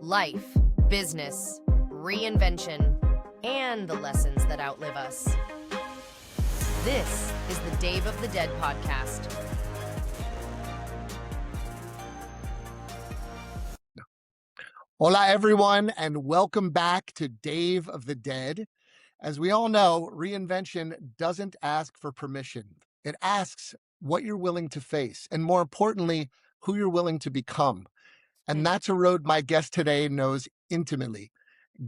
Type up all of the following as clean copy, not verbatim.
life, business, reinvention, and the lessons that outlive us. This is the Dave of the Dead podcast. Hola, everyone, and welcome back to Dave of the Dead. As we all know, reinvention doesn't ask for permission. It asks what you're willing to face, and more importantly, who you're willing to become. And that's a road my guest today knows intimately.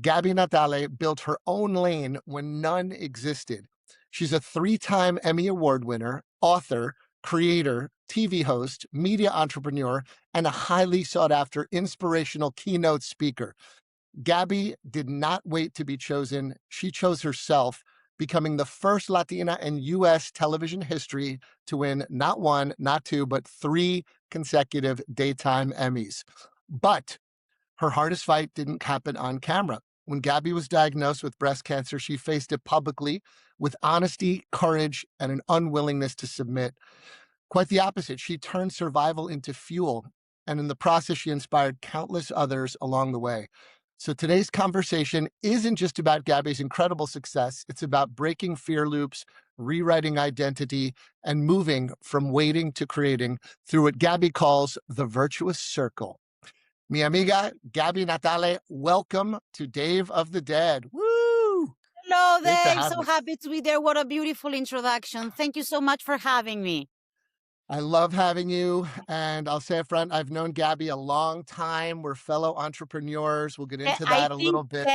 Gaby Natale built her own lane when none existed. She's a 3-time Emmy Award winner, author, creator, TV host, media entrepreneur, and a highly sought-after inspirational keynote speaker. Gaby did not wait to be chosen. She chose herself, becoming the first Latina in U.S. television history to win not 1, not 2, but 3 consecutive daytime Emmys. But her hardest fight didn't happen on camera. When Gaby was diagnosed with breast cancer, she faced it publicly with honesty, courage, and an unwillingness to submit. Quite the opposite. She turned survival into fuel, and in the process, she inspired countless others along the way. So today's conversation isn't just about Gaby's incredible success. It's about breaking fear loops, rewriting identity, and moving from waiting to creating through what Gaby calls the virtuous circle. Mi amiga, Gaby Natale, welcome to Dave of the Dead. Woo! Hello, Great to Dave. have So you. happy to be there. What a beautiful introduction. Thank you so much for having me. I love having you. And I'll say up front, I've known Gaby a long time. We're fellow entrepreneurs. We'll get into I that a think little bit.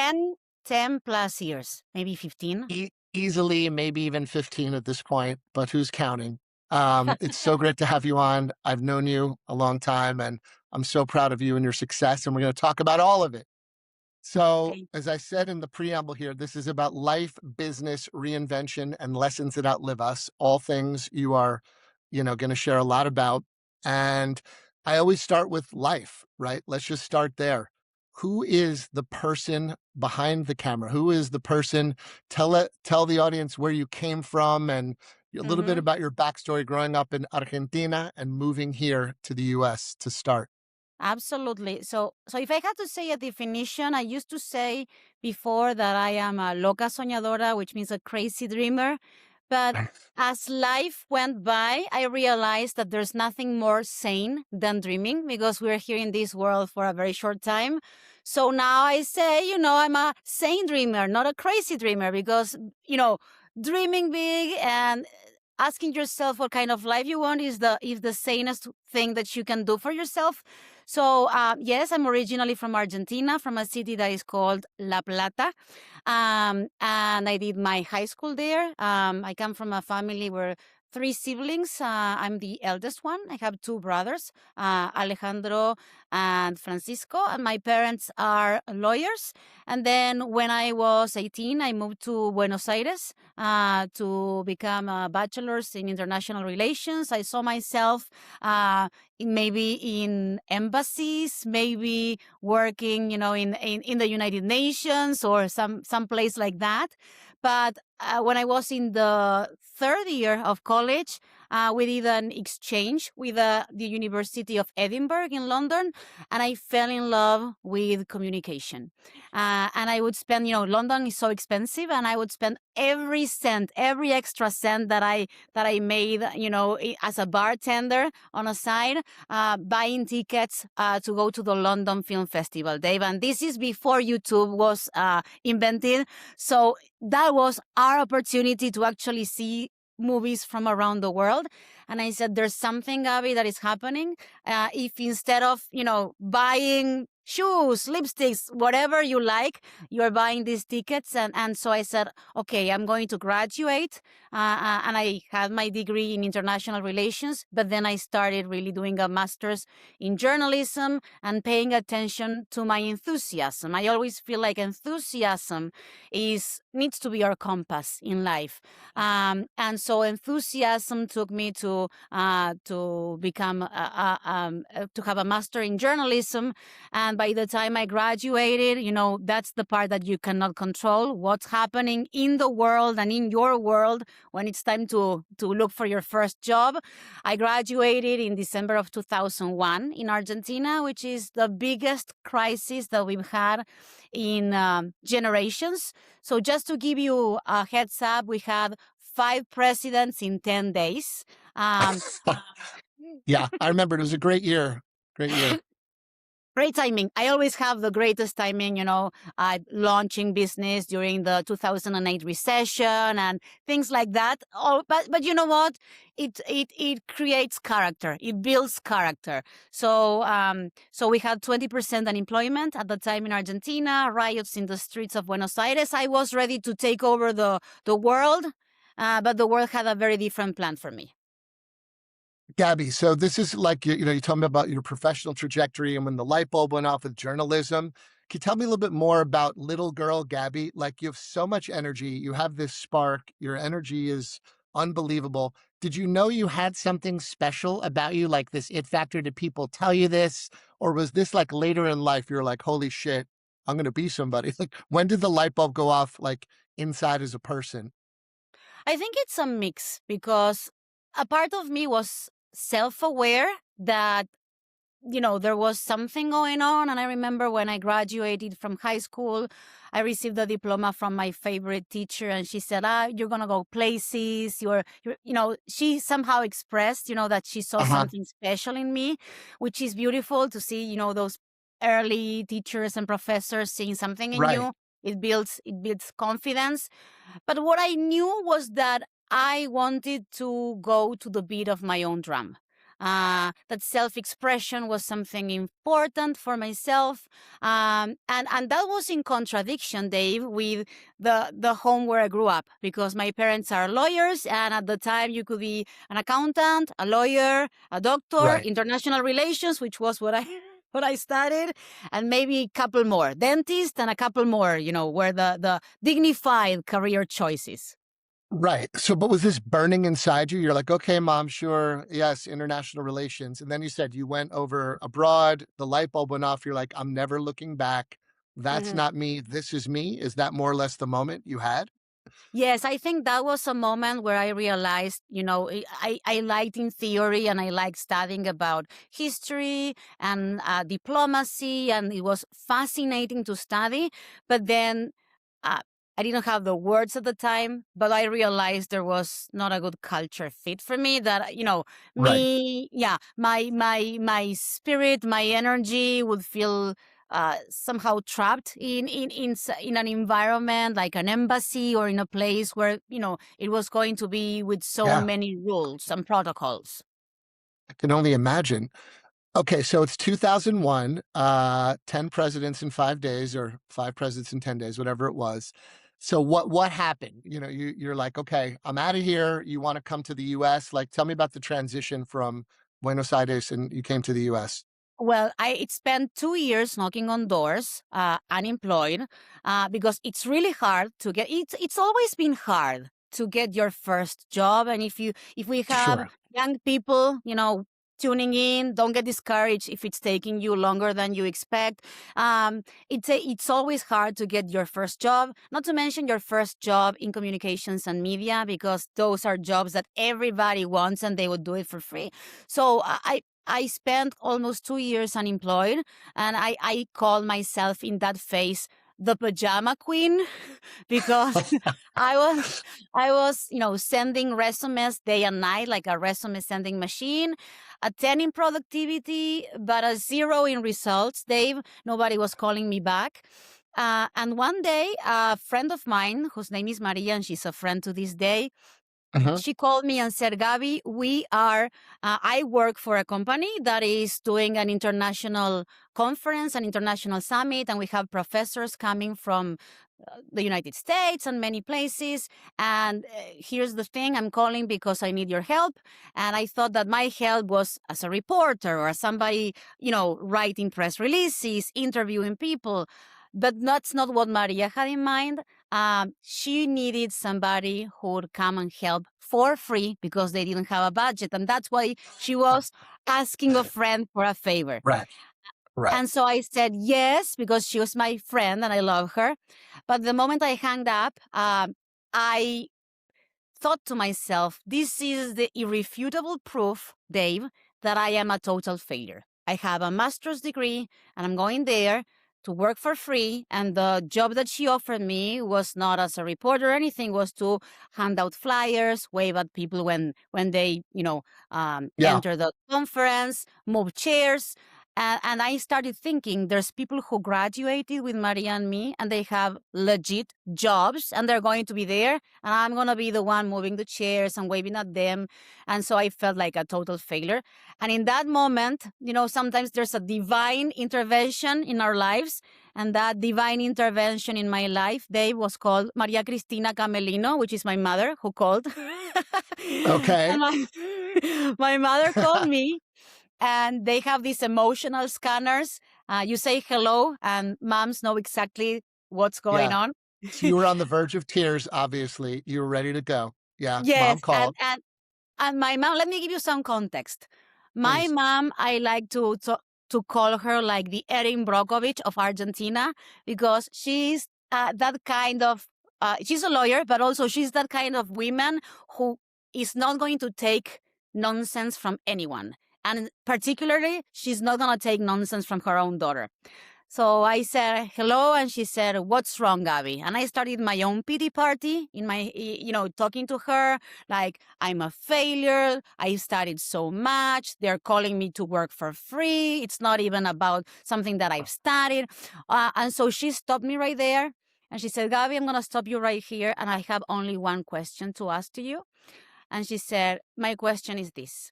10 plus years, maybe 15. Easily, maybe even 15 at this point, but who's counting? It's so great to have you on. I've known you a long time, and I'm so proud of you and your success, and we're going to talk about all of it. So, as I said in the preamble here, this is about life, business, reinvention, and lessons that outlive us, all things you are, going to share a lot about. And I always start with life, right? Let's just start there. Who is the person behind the camera? Who is the person? Tell the audience where you came from and a little bit about your backstory growing up in Argentina and moving here to the US to start. Absolutely. So if I had to say a definition, I used to say before that I am a loca soñadora, which means a crazy dreamer. But as life went by, I realized that there's nothing more sane than dreaming because we're here in this world for a very short time. So now I say, I'm a sane dreamer, not a crazy dreamer, because, dreaming big and asking yourself what kind of life you want is the sanest thing that you can do for yourself. So, yes, I'm originally from Argentina, from a city that is called La Plata. And I did my high school there. I come from a family where 3 siblings. I'm the eldest one. I have 2 brothers, Alejandro and Francisco, and my parents are lawyers. And then when I was 18, I moved to Buenos Aires to become a bachelor's in international relations. I saw myself maybe in embassies, maybe working, in the United Nations or some place like that. But when I was in the 3rd year of college, we did an exchange with the University of Edinburgh in London, and I fell in love with communication. And I would spend, London is so expensive, and I would spend every extra cent that I made, as a bartender on a side, buying tickets to go to the London Film Festival, Dave. And this is before YouTube was invented. So that was our opportunity to actually see movies from around the world. And I said, there's something, Gaby, that is happening. If instead of, buying shoes, lipsticks, whatever you like, you're buying these tickets. And so I said, okay, I'm going to graduate. And I had my degree in international relations, but then I started really doing a master's in journalism and paying attention to my enthusiasm. I always feel like enthusiasm needs to be our compass in life. And so enthusiasm took me to become, to have a master in journalism. And by the time I graduated, that's the part that you cannot control, what's happening in the world and in your world when it's time to look for your first job. I graduated in December of 2001 in Argentina, which is the biggest crisis that we've had in generations. So just to give you a heads up, we had 5 presidents in 10 days. Yeah, I remember it was a great year. Great year. Great timing. I always have the greatest timing, launching business during the 2008 recession and things like that. Oh, but you know what? It creates character. It builds character. So we had 20% unemployment at the time in Argentina, riots in the streets of Buenos Aires. I was ready to take over the world, but the world had a very different plan for me. Gaby, so this is like, you told me about your professional trajectory and when the light bulb went off with journalism. Can you tell me a little bit more about little girl Gaby? Like, you have so much energy. You have this spark. Your energy is unbelievable. Did you know you had something special about you, like this it factor? Did people tell you this? Or was this like later in life, you're like, holy shit, I'm going to be somebody? Like, when did the light bulb go off, like inside as a person? I think it's a mix because a part of me was self-aware that there was something going on. And I remember when I graduated from high school, I received a diploma from my favorite teacher, and she said, you're going to go places. She somehow expressed, that she saw something special in me, which is beautiful to see, those early teachers and professors seeing something in you. It builds confidence. But what I knew was that I wanted to go to the beat of my own drum. That self-expression was something important for myself. And that was in contradiction, Dave, with the home where I grew up, because my parents are lawyers. And at the time you could be an accountant, a lawyer, a doctor, international relations, which was what I studied, and maybe a couple more, dentist and a couple more, were the dignified career choices. Right. So, but was this burning inside you? You're like, okay, mom, sure. Yes, international relations. And then you said you went over abroad, the light bulb went off. You're like, I'm never looking back. That's not me. This is me. Is that more or less the moment you had? Yes, I think that was a moment where I realized, I liked in theory and I liked studying about history and diplomacy, and it was fascinating to study. But then I didn't have the words at the time, but I realized there was not a good culture fit for me. That my spirit, my energy would feel somehow trapped in an environment like an embassy or in a place where it was going to be with so many rules and protocols. I can only imagine. Okay, so it's 2001, 10 presidents in 5 days, or 5 presidents in 10 days, whatever it was. So what happened? You're like, okay, I'm out of here. You want to come to the US? Like, tell me about the transition from Buenos Aires and you came to the US. Well, I spent 2 years knocking on doors, unemployed, because it's really hard to get. It's always been hard to get your first job, and if we have young people, tuning in, don't get discouraged if it's taking you longer than you expect. It's always hard to get your first job, not to mention your first job in communications and media, because those are jobs that everybody wants and they would do it for free. So I spent almost 2 years unemployed, and I call myself in that phase the pajama queen because I was sending resumes day and night like a resume sending machine, a 10 in productivity, but a 0 in results. Dave, nobody was calling me back. And one day, a friend of mine, whose name is Maria, and she's a friend to this day, she called me and said, Gaby, I work for a company that is doing an international conference, an international summit, and we have professors coming from the United States and many places. And here's the thing, I'm calling because I need your help. And I thought that my help was as a reporter or as somebody, writing press releases, interviewing people. But that's not what Maria had in mind. She needed somebody who would come and help for free because they didn't have a budget. And that's why she was asking a friend for a favor. Right. And so I said yes, because she was my friend and I love her. But the moment I hung up, I thought to myself, this is the irrefutable proof, Dave, that I am a total failure. I have a master's degree and I'm going there to work for free. And the job that she offered me was not as a reporter or anything, was to hand out flyers, wave at people when they, enter the conference, move chairs. And I started thinking there's people who graduated with Maria and me and they have legit jobs and they're going to be there. And I'm going to be the one moving the chairs and waving at them. And so I felt like a total failure. And in that moment, sometimes there's a divine intervention in our lives. And that divine intervention in my life, Dave, was called Maria Cristina Camelino, which is my mother who called. Okay. My mother called me. And they have these emotional scanners. You say hello, and moms know exactly what's going on. So you were on the verge of tears, obviously. You were ready to go. Yeah, Yes, mom called. and my mom, let me give you some context. My Please. mom, I like to call her like the Erin Brockovich of Argentina, because she's that kind of, she's a lawyer, but also she's that kind of woman who is not going to take nonsense from anyone. And particularly, she's not going to take nonsense from her own daughter. So I said, hello. And she said, what's wrong, Gaby? And I started my own pity party in my, talking to her like, I'm a failure. I studied so much. They're calling me to work for free. It's not even about something that I've studied. And so she stopped me right there. And she said, Gaby, I'm going to stop you right here. And I have only one question to ask to you. And she said, my question is this.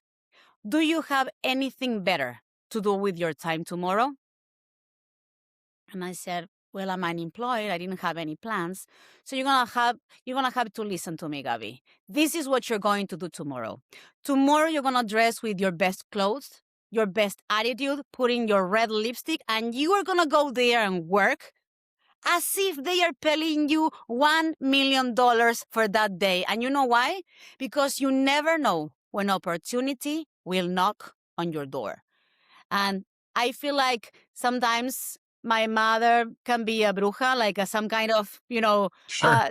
Do you have anything better to do with your time tomorrow? And I said, well, I'm unemployed. I didn't have any plans. So you're gonna have to listen to me, Gaby. This is what you're going to do tomorrow. Tomorrow you're gonna dress with your best clothes, your best attitude, putting your red lipstick, and you are gonna go there and work as if they are paying you $1 million for that day. And you know why? Because you never know when opportunity will knock on your door. And I feel like sometimes my mother can be a bruja, like some kind of,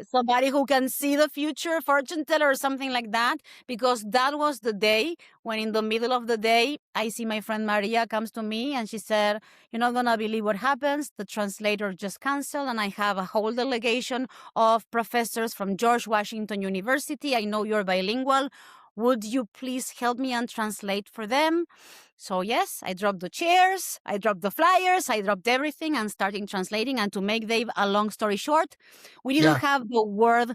somebody who can see the future, fortune teller or something like that, because that was the day when in the middle of the day, I see my friend Maria comes to me and she said, you're not going to believe what happens. The translator just canceled and I have a whole delegation of professors from George Washington University. I know you're bilingual. Would you please help me and translate for them? So yes, I dropped the chairs, I dropped the flyers, I dropped everything and started translating. And to make Dave a long story short, we didn't have the word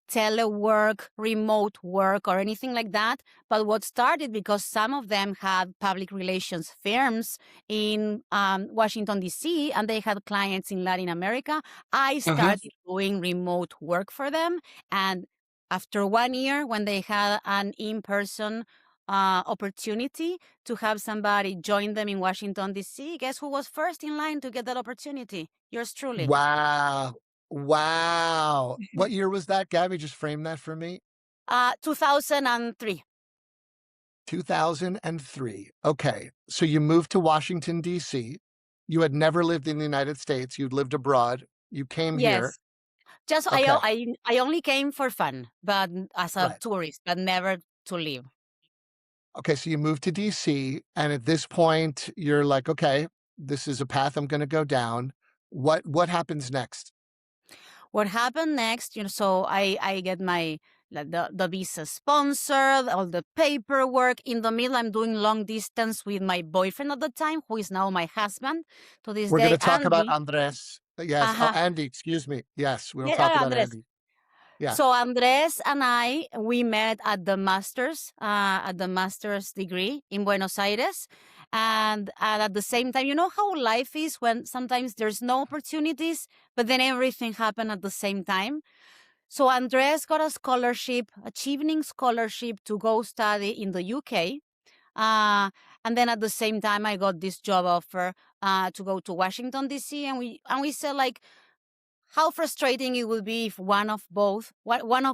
telework, remote work, or anything like that. But what started, because some of them had public relations firms in Washington, D.C., and they had clients in Latin America, I started doing remote work for them. And after 1 year, when they had an in-person opportunity to have somebody join them in Washington, D.C., guess who was first in line to get that opportunity? Yours truly. Wow. What year was that, Gaby? Just frame that for me. 2003. 2003. Okay. So you moved to Washington, D.C. You had never lived in the United States. You'd lived abroad. You came here. Just Okay. I only came for fun, but as a tourist, but never to live. Okay, so you moved to DC, and at this point, you're like, okay, this is a path I'm going to go down. What happens next? What happened next? So I get my the visa sponsored, all the paperwork. In the middle, I'm doing long distance with my boyfriend at the time, who is now my husband to this We're day. going to talk about Andy. Andres. Yes. Oh, Andy, excuse me. Yes, we'll Yeah, talk about Andres. Andy. Yeah. So Andres and we met at the master's degree in Buenos Aires. And at the same time, you know how life is when sometimes there's no opportunities, but then everything happened at the same time. So Andres got a scholarship, a evening scholarship to go study in the UK. And then at the same time, I got this job offer to go to Washington, D.C. And we said, like, how frustrating it will be if one of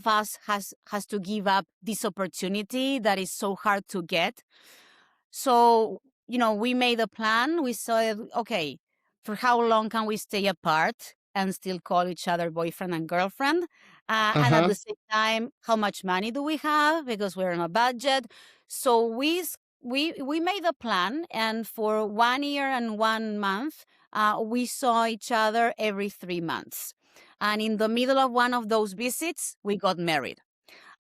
us has to give up this opportunity that is so hard to get. So, we made a plan. We said, okay, for how long can we stay apart and still call each other boyfriend and girlfriend? And at the same time, how much money do we have? Because we're on a budget. So we made a plan, and for 1 year and 1 month, we saw each other every 3 months. And in the middle of one of those visits, we got married.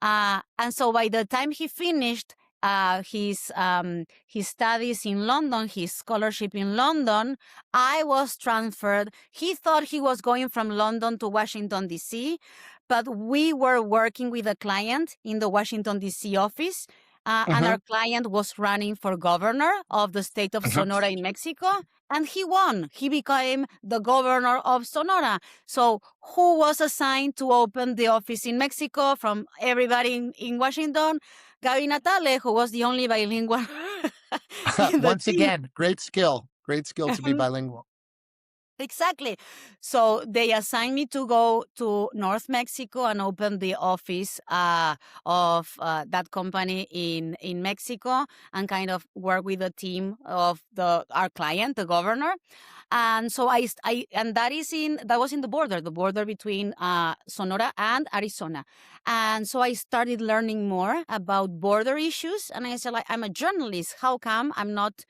And so by the time he finished his studies in London, his scholarship in London, I was transferred. He thought he was going from London to Washington, D.C., but we were working with a client in the Washington, D.C. office. And our client was running for governor of the state of Sonora in Mexico, and he won. He became the governor of Sonora. So who was assigned to open the office in Mexico from everybody in Washington? Gaby Natale, who was the only bilingual in the Once team. again, great skill to be bilingual. Exactly. So they assigned me to go to North Mexico and open the office of that company in Mexico, and kind of work with the team of our client, the governor. And so that was in the border between Sonora and Arizona. And so I started learning more about border issues. And I said, like, I'm a journalist. How come I'm not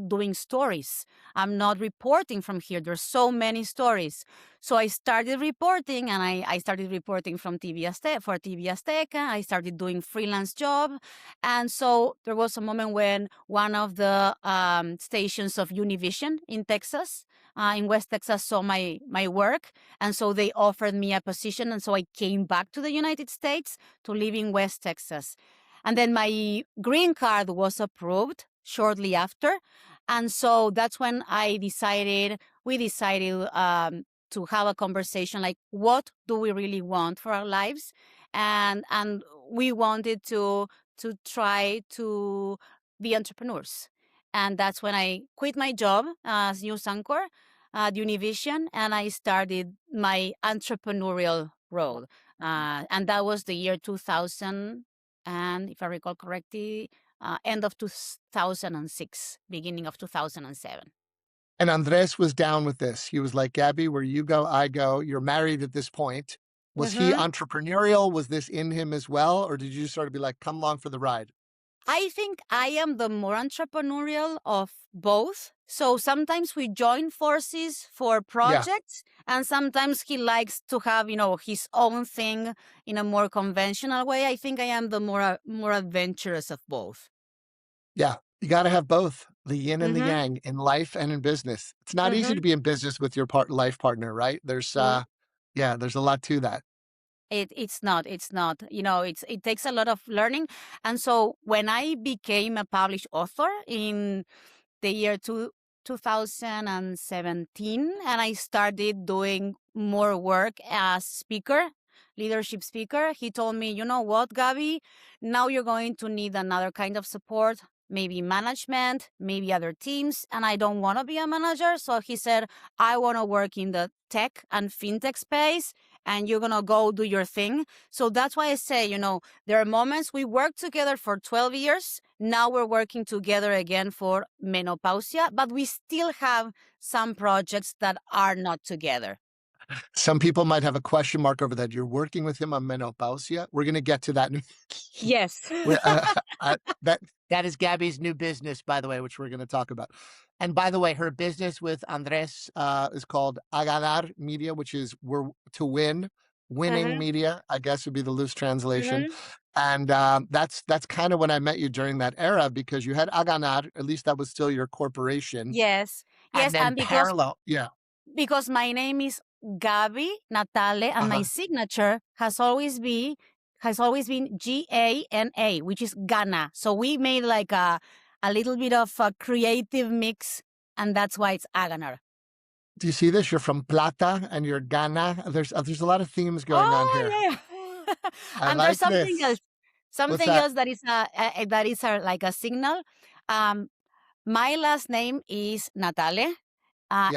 doing stories? I'm not reporting from here. There's so many stories. So I started reporting, and I started reporting from TV Azteca. I started doing freelance job. And so there was a moment when one of the stations of Univision in Texas, in West Texas, saw my work. And so they offered me a position. And so I came back to the United States to live in West Texas. And then my green card was approved shortly after. And so that's when we decided to have a conversation, like, what do we really want for our lives? And we wanted to try to be entrepreneurs. And that's when I quit my job as news anchor at Univision, and I started my entrepreneurial road. And that was the year 2000, and if I recall correctly, end of 2006, beginning of 2007. And Andres was down with this. He was like, Gaby, where you go, I go. You're married at this point. Was he entrepreneurial? Was this in him as well? Or did you sort of be like, come along for the ride? I think I am the more entrepreneurial of both. So sometimes we join forces for projects, and sometimes he likes to have, his own thing in a more conventional way. I think I am the more adventurous of both. Yeah, you got to have both, the yin and the yang, in life and in business. It's not easy to be in business with your life partner, right? There's there's a lot to that. It's not. It takes a lot of learning. And so when I became a published author in the year 2017, and I started doing more work as leadership speaker, he told me, you know what, Gaby, now you're going to need another kind of support, maybe management, maybe other teams, and I don't want to be a manager. So he said, I want to work in the tech and fintech space, and you're going to go do your thing. So that's why I say, there are moments we worked together for 12 years. Now we're working together again for menopausia, but we still have some projects that are not together. Some people might have a question mark over that. You're working with him on menopausia. We're going to get to that. Yes. That is Gaby's new business, by the way, which we're going to talk about. And by the way, her business with Andres is called A Ganar Media, which is to win. Winning media, I guess, would be the loose translation. And that's kind of when I met you during that era, because you had A Ganar, at least that was still your corporation. Yes. And then parallel. Because my name is Gaby Natale, and my signature has always been Gana, which is Ghana. So we made like a little bit of a creative mix, and that's why it's Aganar. Do you see this? You're from Plata and you're Ghana. There's a lot of themes going on here. Yeah. And like there's something this. Something else that is like a signal. My last name is Natale.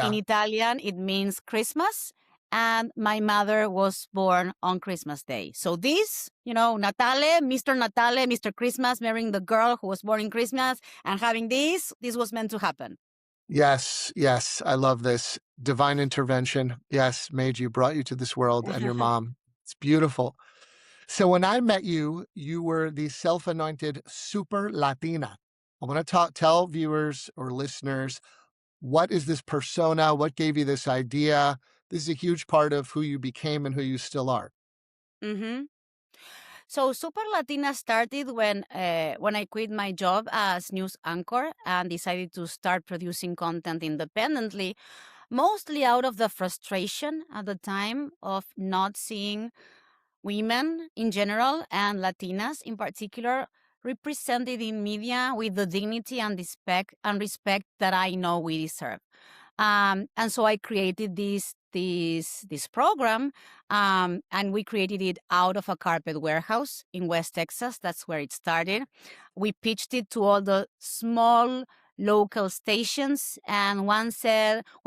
In Italian, it means Christmas. And my mother was born on Christmas Day. So this, Natale, Mr. Christmas, marrying the girl who was born in Christmas, and having this was meant to happen. Yes. I love this. Divine intervention. Yes, brought you to this world, and your mom. It's beautiful. So when I met you, you were the self-anointed SuperLatina. I want to tell viewers or listeners, what is this persona? What gave you this idea? This is a huge part of who you became and who you still are. Mm-hmm. So Super Latina started when I quit my job as news anchor and decided to start producing content independently, mostly out of the frustration at the time of not seeing women in general and Latinas in particular represented in media with the dignity and respect that I know we deserve. And so I created this program, and we created it out of a carpet warehouse in West Texas. That's where it started. We pitched it to all the small local stations, and one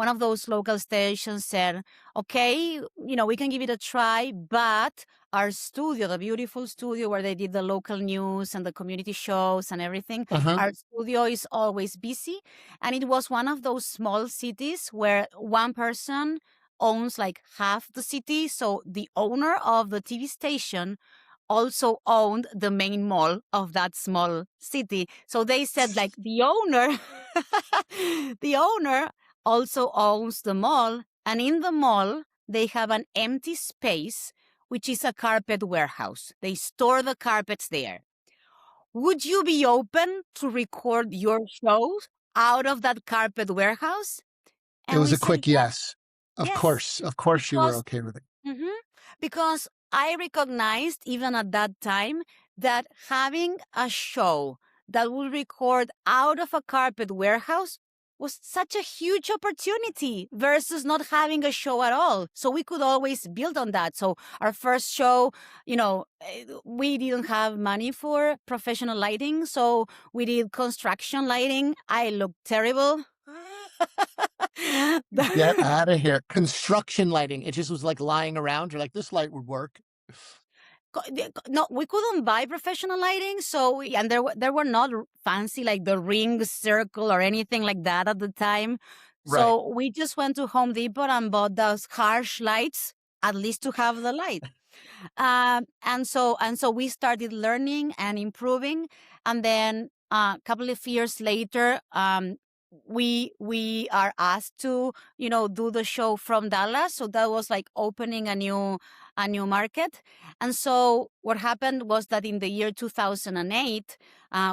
of those local stations said, "Okay, we can give it a try, but our studio, the beautiful studio where they did the local news and the community shows and everything, our studio is always busy." And it was one of those small cities where one person owns like half the city. So the owner of the TV station also owned the main mall of that small city. So they said like the owner, the owner also owns the mall. And in the mall, they have an empty space, which is a carpet warehouse. They store the carpets there. Would you be open to record your shows out of that carpet warehouse? It And was we a said, quick yes. Of yes, course you were because okay with it. mhm, because I recognized even at that time that having a show that will record out of a carpet warehouse was such a huge opportunity versus not having a show at all. So we could always build on that. So our first show, we didn't have money for professional lighting. So we did construction lighting. I looked terrible. Get out of here. Construction lighting. It just was like lying around. You're like, this light would work. No, we couldn't buy professional lighting, and there were not fancy like the ring circle or anything like that at the time. Right. So we just went to Home Depot and bought those harsh lights, at least to have the light. And so we started learning and improving, and then a couple of years later, we are asked to do the show from Dallas. So that was like opening a new market. And so what happened was that in the year 2008,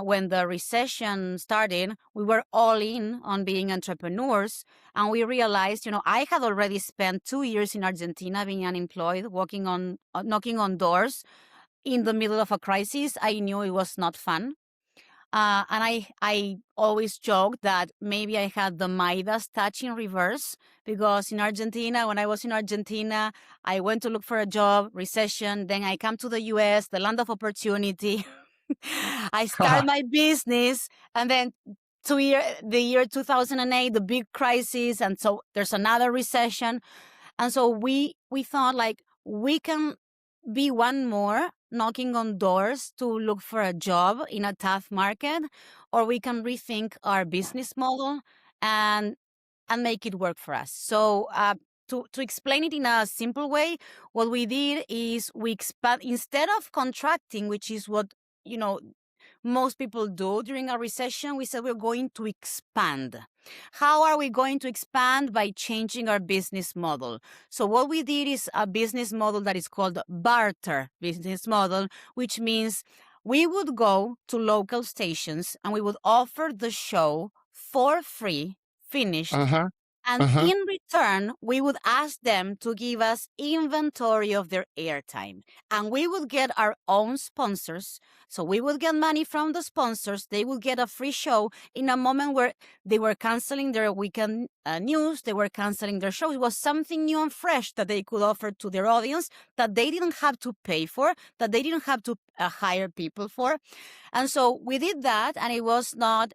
when the recession started, we were all in on being entrepreneurs, and we realized, I had already spent 2 years in Argentina being unemployed, knocking on doors in the middle of a crisis. I knew it was not fun. And I always joked that maybe I had the Midas touch in reverse, because in Argentina, when I was in Argentina, I went to look for a job, recession, then I come to the US, the land of opportunity. I start my business, and then the year 2008, the big crisis, and so there's another recession. And so we thought like we can be one more knocking on doors to look for a job in a tough market, or we can rethink our business model and make it work for us. So to explain it in a simple way, what we did is we expand instead of contracting, which is what most people do during a recession. We said we're going to expand. How are we going to expand? By changing our business model. So what we did is a business model that is called barter business model, which means we would go to local stations and we would offer the show for free, finished. And in return, we would ask them to give us inventory of their airtime. And we would get our own sponsors. So we would get money from the sponsors. They would get a free show in a moment where they were canceling their weekend news. They were canceling their shows. It was something new and fresh that they could offer to their audience that they didn't have to pay for, that they didn't have to hire people for. And so we did that, and it was not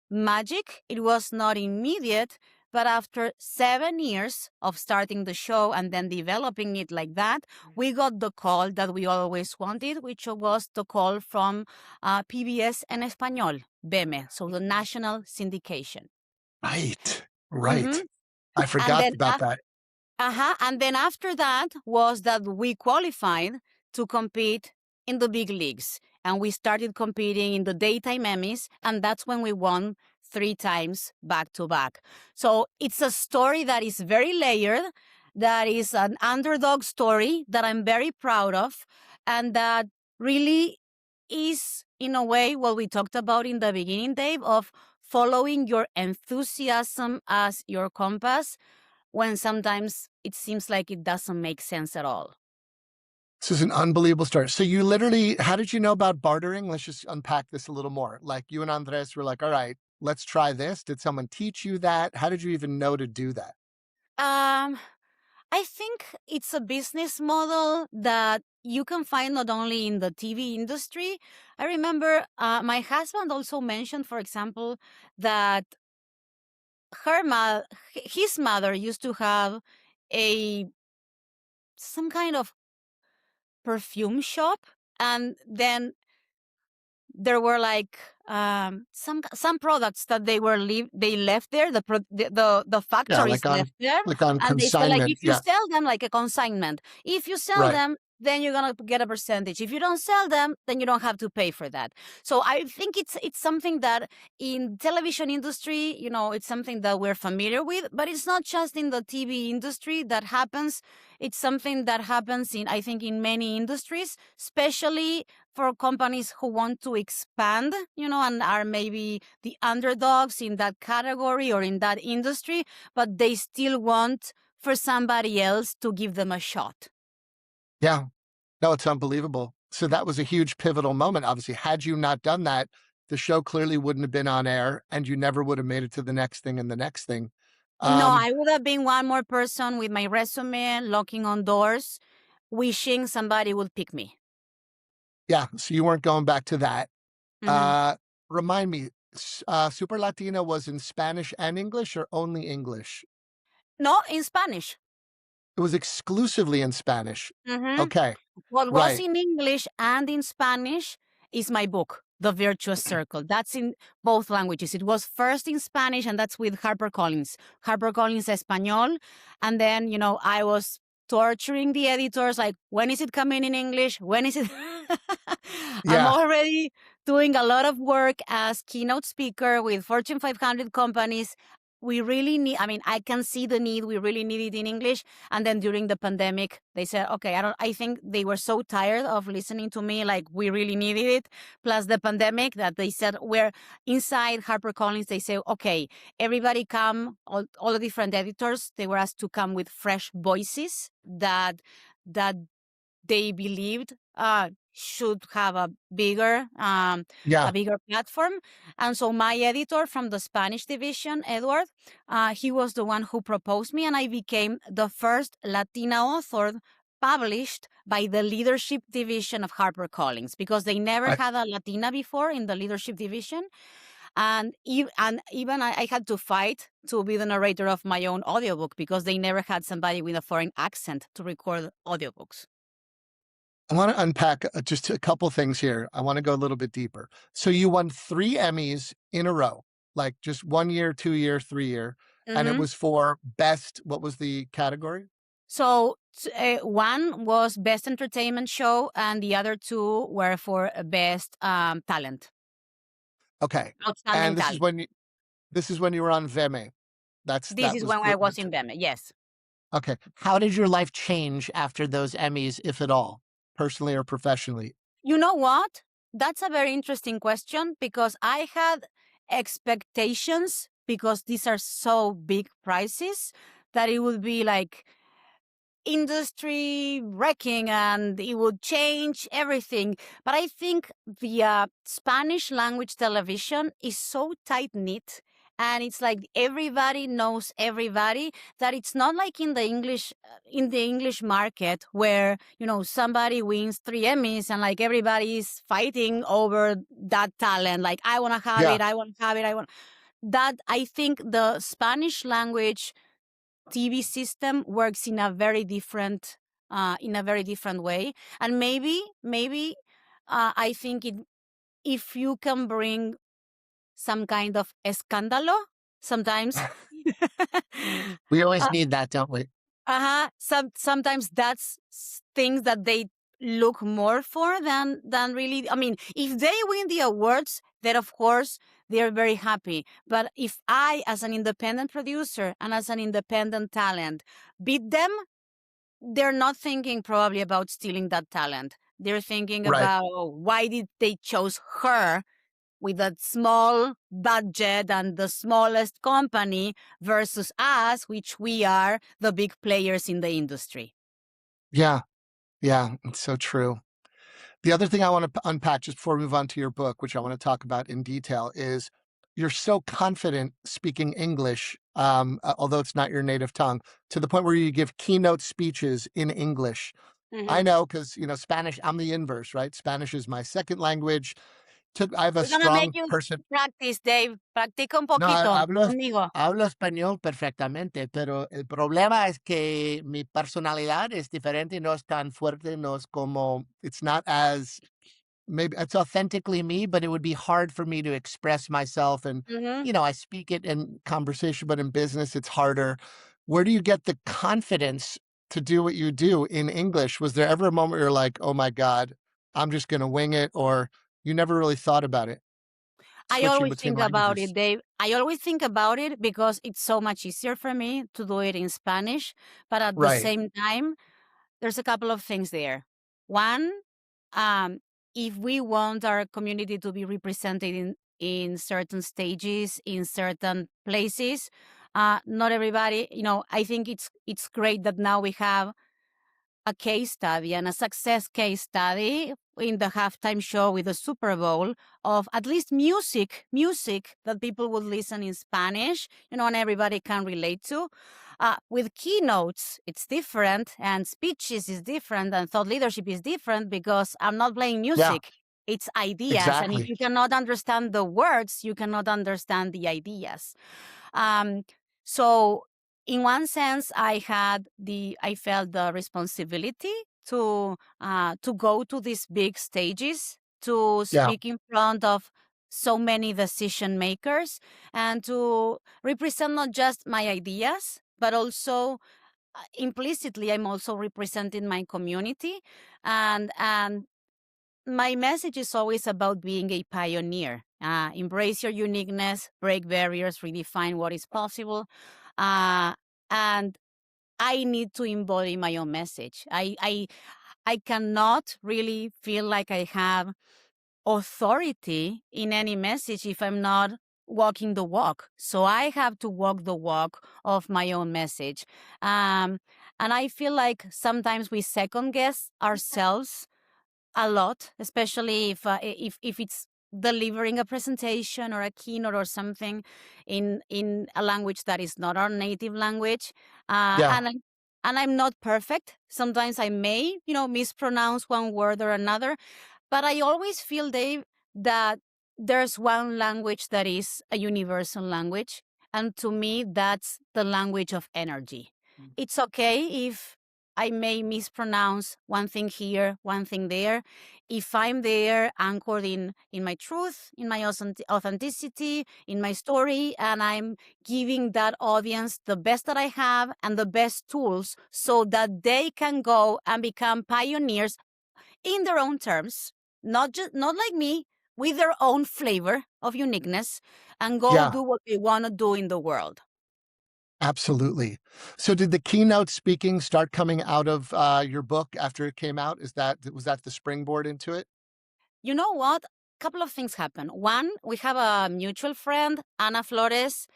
magic. It was not immediate. But after 7 years of starting the show and then developing it like that, we got the call that we always wanted, which was the call from PBS en Español, BEME, so the national syndication. Right. Mm-hmm. I forgot about that. And then after that was that we qualified to compete in the big leagues. And we started competing in the daytime Emmys. And that's when we won 3 times back to back. So it's a story that is very layered, that is an underdog story that I'm very proud of, and that really is, in a way, what we talked about in the beginning, Dave, of following your enthusiasm as your compass when sometimes it seems like it doesn't make sense at all. This is an unbelievable story. So you literally, how did you know about bartering? Let's just unpack this a little more. Like you and Andres were like, all right, let's try this. Did someone teach you that? How did you even know to do that? I think it's a business model that you can find not only in the TV industry. I remember my husband also mentioned, for example, that his mother used to have some kind of perfume shop, and then there were like some products that they left there. The factories left there, like on and they said like, consignment. if you sell them, like a consignment, if you sell Right. them, then you're gonna get a percentage. If you don't sell them, then you don't have to pay for that. So I think it's something that in television industry, it's something that we're familiar with, but it's not just in the TV industry that happens. It's something that happens I think in many industries, especially for companies who want to expand, and are maybe the underdogs in that category or in that industry, but they still want for somebody else to give them a shot. Yeah. No, it's unbelievable. So that was a huge pivotal moment. Obviously, had you not done that, the show clearly wouldn't have been on air and you never would have made it to the next thing and the next thing. No, I would have been one more person with my resume, knocking on doors, wishing somebody would pick me. Yeah. So you weren't going back to that. Remind me, SuperLatina was in Spanish and English or only English? No, in Spanish. It was exclusively in Spanish. Okay. What was in English and in Spanish is my book, The Virtuous Circle. That's in both languages. It was first in Spanish, and that's with HarperCollins Español. And then, I was torturing the editors, like, when is it coming in English? When is it? I'm already doing a lot of work as keynote speaker with Fortune 500 companies. We really need, I can see the need. We really need it in English. And then during the pandemic, they said, okay, I think they were so tired of listening to me, like we really needed it. Plus the pandemic, that they said, we're inside HarperCollins. They say, okay, everybody come, all the different editors, they were asked to come with fresh voices that they believed should have a bigger platform. And so my editor from the Spanish division, Edward, he was the one who proposed me, and I became the first Latina author published by the leadership division of HarperCollins, because they never had a Latina before in the leadership division. And even I had to fight to be the narrator of my own audiobook, because they never had somebody with a foreign accent to record audiobooks. I want to unpack just a couple things here. I want to go a little bit deeper. So you won 3 Emmys in a row, like just 1 year, 2 year, 3 year. And it was for best, what was the category? So one was best entertainment show, and the other 2 were for best talent. Okay. And this is when you were on Veme. This is when I was in Veme, yes. Okay. How did your life change after those Emmys, if at all, personally or professionally? You know what? That's a very interesting question, because I had expectations, because these are so big prizes, that it would be like industry wrecking and it would change everything. But I think the Spanish language television is so tight knit, and it's like everybody knows everybody, that it's not like in the English market where, somebody wins 3 Emmys and like everybody is fighting over that talent. Like, I want to have it. I want to have it. That. I think the Spanish language TV system works in a very different way. And maybe I think if you can bring some kind of escándalo sometimes. We always need that, don't we? Sometimes that's things that they look more for than really. I mean, if they win the awards, then of course they're very happy. But if I, as an independent producer and as an independent talent, beat them, they're not thinking probably about stealing that talent. They're thinking Right. about why did they chose her with a small budget and the smallest company versus us, which we are the big players in the industry. Yeah. Yeah. It's so true. The other thing I want to unpack just before we move on to your book, which I want to talk about in detail, is you're so confident speaking English, although it's not your native tongue, to the point where you give keynote speeches in English. I know because, Spanish, I'm the inverse, right? Spanish is my second language. I have a We're gonna make strong you person. practice, Dave. Practica un No, poquito conmigo. hablo español perfectamente, pero el problema es que mi personalidad es diferente, no es tan fuerte, no es como, it's not as, maybe it's authentically me, but it would be hard for me to express myself. And, Mhm. I speak it in conversation, but in business, it's harder. Where do you get the confidence to do what you do in English? Was there ever a moment where you're like, oh my God, I'm just going to wing it? Or you never really thought about it, I switching always between think about languages? it, Dave. I always think about it because it's so much easier for me to do it in Spanish. But at the Right. same time, there's a couple of things there. One, um, if we want our community to be represented in certain stages, in certain places, not everybody, I think it's great that now we have a case study and a success case study in the halftime show with the Super Bowl of at least music that people would listen in Spanish, and everybody can relate to. With keynotes, it's different, and speeches is different, and thought leadership is different because I'm not playing Yeah, music. It's ideas. And if exactly. you cannot understand the words, you cannot understand the ideas. Um, so in one sense, I felt the responsibility to go to these big stages, to Yeah. speak in front of so many decision makers, and to represent not just my ideas, but also implicitly, I'm also representing my community, and my message is always about being a pioneer. Embrace your uniqueness, break barriers, redefine what is possible. And I need to embody my own message. I cannot really feel like I have authority in any message if I'm not walking the walk. So I have to walk the walk of my own message. And I feel like sometimes we second guess ourselves a lot, especially if it's delivering a presentation or a keynote or something in a language that is not our native language. Uh, Yeah. and I, and I'm not perfect. Sometimes I may, mispronounce one word or another, but I always feel, Dave, that there's one language that is a universal language. And to me, that's the language of energy. It's okay if I may mispronounce one thing here, one thing there. If I'm there anchored in my truth, in my authenticity, in my story, and I'm giving that audience the best that I have and the best tools so that they can go and become pioneers in their own terms, not like me, with their own flavor of uniqueness, and go Yeah. do what they want to do in the world. Absolutely. So did the keynote speaking start coming out of your book after it came out? Was that the springboard into it? You know what? A couple of things happen. One, we have a mutual friend, Ana Flores,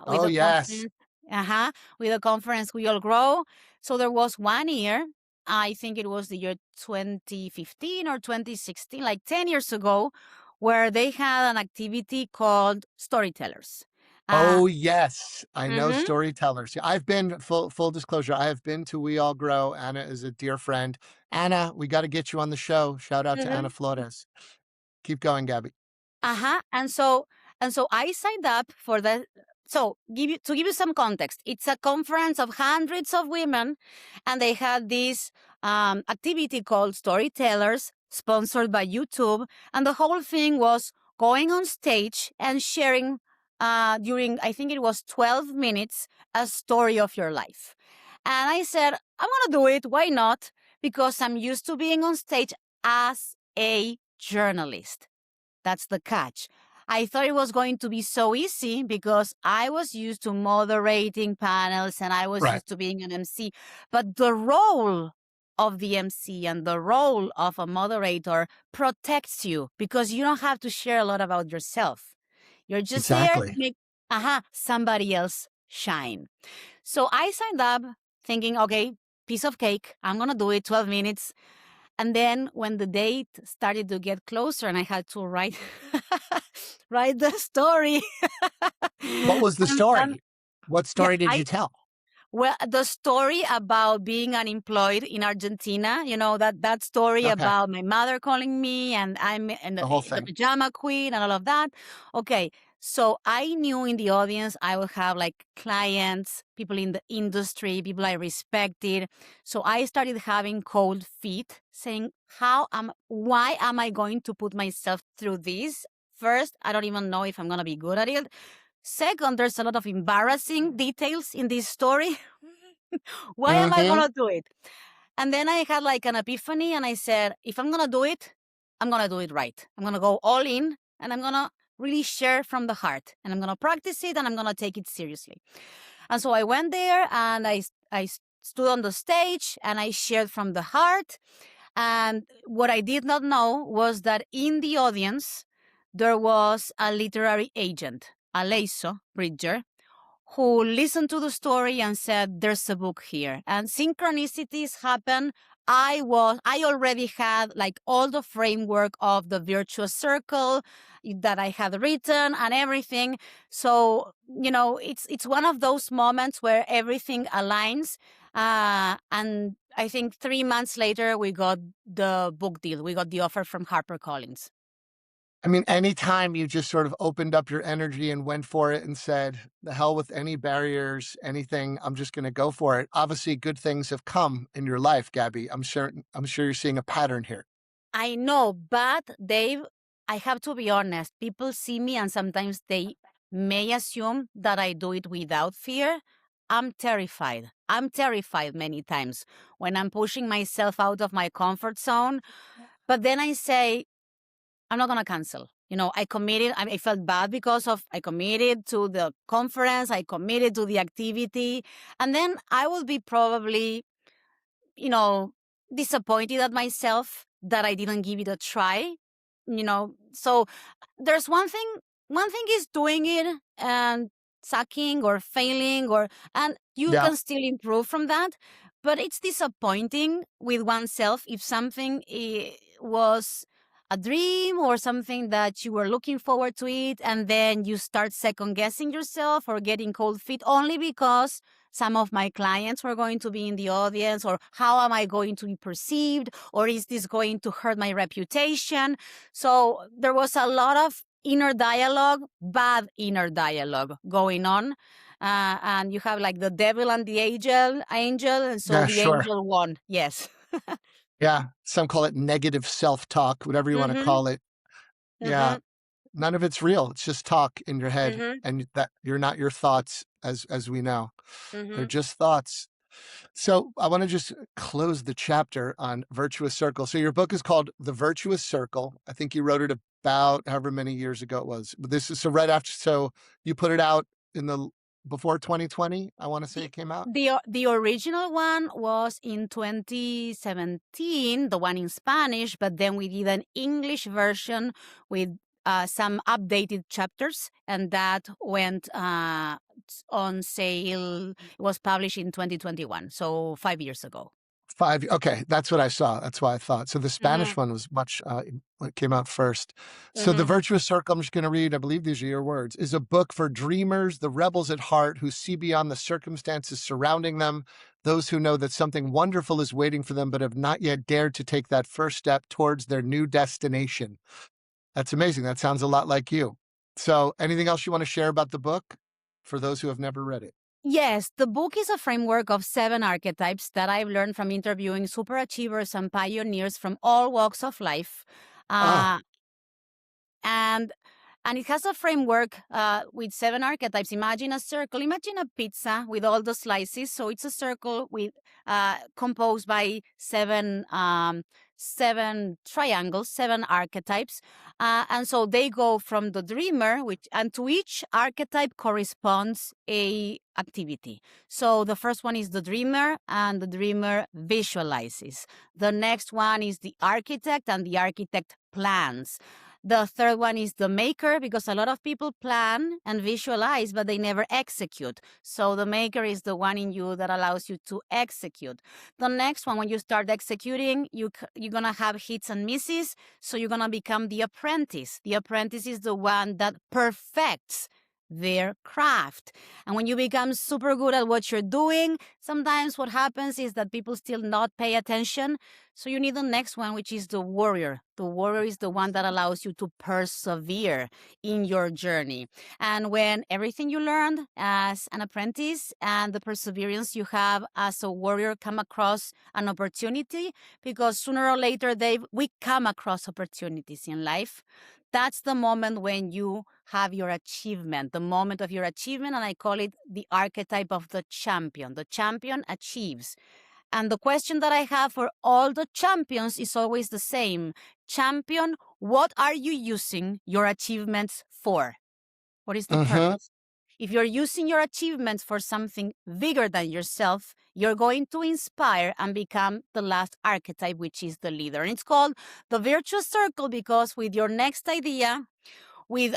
with Oh, the yes. conference. With the conference We All Grow. So there was one year, I think it was the year 2015 or 2016, like 10 years ago, where they had an activity called Storytellers. Uh, Oh, yes. I know mhm, storytellers. Yeah, I've been, full disclosure, I have been to We All Grow. Anna is a dear friend. Anna, we got to get you on the show. Shout out to Anna mhm. Flores. Keep going, Gabby. And so I signed up for that. So to give you some context, it's a conference of hundreds of women, and they had this activity called Storytellers, sponsored by YouTube, and the whole thing was going on stage and sharing during, I think it was 12 minutes, a story of your life. And I said, I'm going to do it. Why not? Because I'm used to being on stage as a journalist. That's the catch. I thought it was going to be so easy because I was used to moderating panels and I was Right. used to being an MC. But the role of the MC and the role of a moderator protects you because you don't have to share a lot about yourself. You're just there to Exactly. make somebody else shine. So I signed up thinking, okay, piece of cake. I'm going to do it 12 minutes. And then when the date started to get closer and I had to write the story. What was the And story? What story did you tell? well, the story about being unemployed in Argentina, that story Okay. about my mother calling me and I'm and The whole the thing. pajama queen and all of that. Okay. So I knew in the audience I would have like clients, people in the industry, people I respected. So I started having cold feet saying, why am I going to put myself through this? First, I don't even know if I'm going to be good at it. Second, there's a lot of embarrassing details in this story. Why am I going to do it? And then I had like an epiphany and I said, if I'm going to do it, I'm going to do it right. I'm going to go all in and I'm going to really share from the heart and I'm going to practice it and I'm going to take it seriously. And so I went there and I stood on the stage and I shared from the heart. And what I did not know was that in the audience, there was a literary agent, a Leiso Bridger, who listened to the story and said, there's a book here. And synchronicities happen. I already had like all the framework of the virtuous circle that I had written and everything. So, it's one of those moments where everything aligns. And I think 3 months later, we got the book deal. We got the offer from HarperCollins. I mean, anytime you just sort of opened up your energy and went for it and said, the hell with any barriers, anything, I'm just going to go for it. Obviously, good things have come in your life, Gaby. I'm sure you're seeing a pattern here. I know, but Dave, I have to be honest. People see me and sometimes they may assume that I do it without fear. I'm terrified. I'm terrified many times when I'm pushing myself out of my comfort zone. But then I say, I'm not going to cancel. I committed. I felt bad because I committed to the conference. I committed to the activity. And then I will be probably, disappointed at myself that I didn't give it a try. So there's one thing is doing it and sucking or failing and you Yeah. can still improve from that. But it's disappointing with oneself if something was a dream or something that you were looking forward to it and then you start second guessing yourself or getting cold feet only because some of my clients were going to be in the audience, or how am I going to be perceived, or is this going to hurt my reputation? So there was a lot of inner dialogue, bad inner dialogue going on. And you have like the devil and the angel, and so Yeah, the sure. angel won. Yes. Yeah. Some call it negative self-talk, whatever you want to call it. Yeah. None of it's real. It's just talk in your head, and that you're not your thoughts, as we know. They're just thoughts. So I want to just close the chapter on virtuous circle. So your book is called The Virtuous Circle. I think you wrote it about however many years ago it was. But this is so right after. So you put it out before 2020. I want to say it came out. The original one was in 2017, the one in Spanish, but then we did an English version with some updated chapters, and that went on sale. It was published in 2021, so 5 years ago. Okay, that's what I saw. That's why I thought. So the Spanish one was much, it came out first. So The Virtuous Circle, I'm just going to read, I believe these are your words, is a book for dreamers, the rebels at heart who see beyond the circumstances surrounding them, those who know that something wonderful is waiting for them but have not yet dared to take that first step towards their new destination. That's amazing. That sounds a lot like you. So anything else you want to share about the book for those who have never read it? Yes, the book is a framework of 7 archetypes that I've learned from interviewing superachievers and pioneers from all walks of life. And And it has a framework with 7 archetypes. Imagine a circle. Imagine a pizza with all the slices. So it's a circle with composed by 7 triangles, 7 archetypes. And so they go from the dreamer, and to each archetype corresponds a activity. So the first one is the dreamer, and the dreamer visualizes. The next one is the architect, and the architect plans. The third one is the maker, because a lot of people plan and visualize, but they never execute. So the maker is the one in you that allows you to execute. The next one, when you start executing, you're going to have hits and misses. So you're going to become the apprentice. The apprentice is the one that perfects their craft. And when you become super good at what you're doing, sometimes what happens is that people still not pay attention. So you need the next one, which is the warrior. The warrior is the one that allows you to persevere in your journey. And when everything you learned as an apprentice and the perseverance you have as a warrior come across an opportunity, because sooner or later, we come across opportunities in life. That's the moment when you have your achievement, the moment of your achievement, and I call it the archetype of the champion. The champion achieves. And the question that I have for all the champions is always the same. Champion, what are you using your achievements for? What is the purpose? If you're using your achievements for something bigger than yourself, you're going to inspire and become the last archetype, which is the leader. And it's called the virtuous circle, because with your next idea, with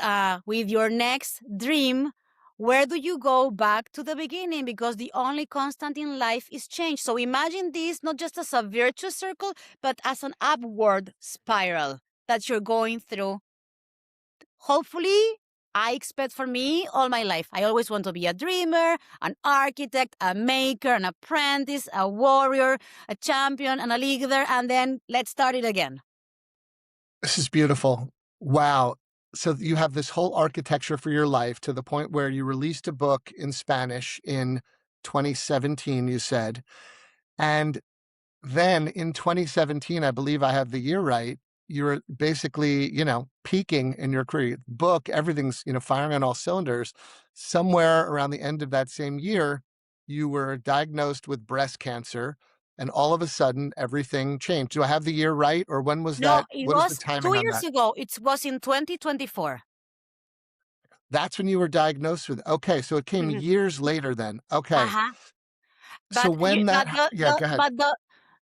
your next dream, where do you go back to the beginning? Because the only constant in life is change. So imagine this not just as a virtuous circle, but as an upward spiral that you're going through. Hopefully, I expect for me all my life. I always want to be a dreamer, an architect, a maker, an apprentice, a warrior, a champion, and a leader. And then let's start it again. This is beautiful. Wow. So you have this whole architecture for your life to the point where you released a book in Spanish in 2017, you said. And then in 2017, I believe I have the year right, you were basically, peaking in your career. Book, everything's, firing on all cylinders. Somewhere around the end of that same year, you were diagnosed with breast cancer. And all of a sudden, everything changed. Do I have the year right? Or when was that? No, it What is the was timing 2 on years that? ago. It was in 2024. That's when you were diagnosed with. Okay, so it came years later then. Okay. Uh-huh. So But when that, yeah, go ahead.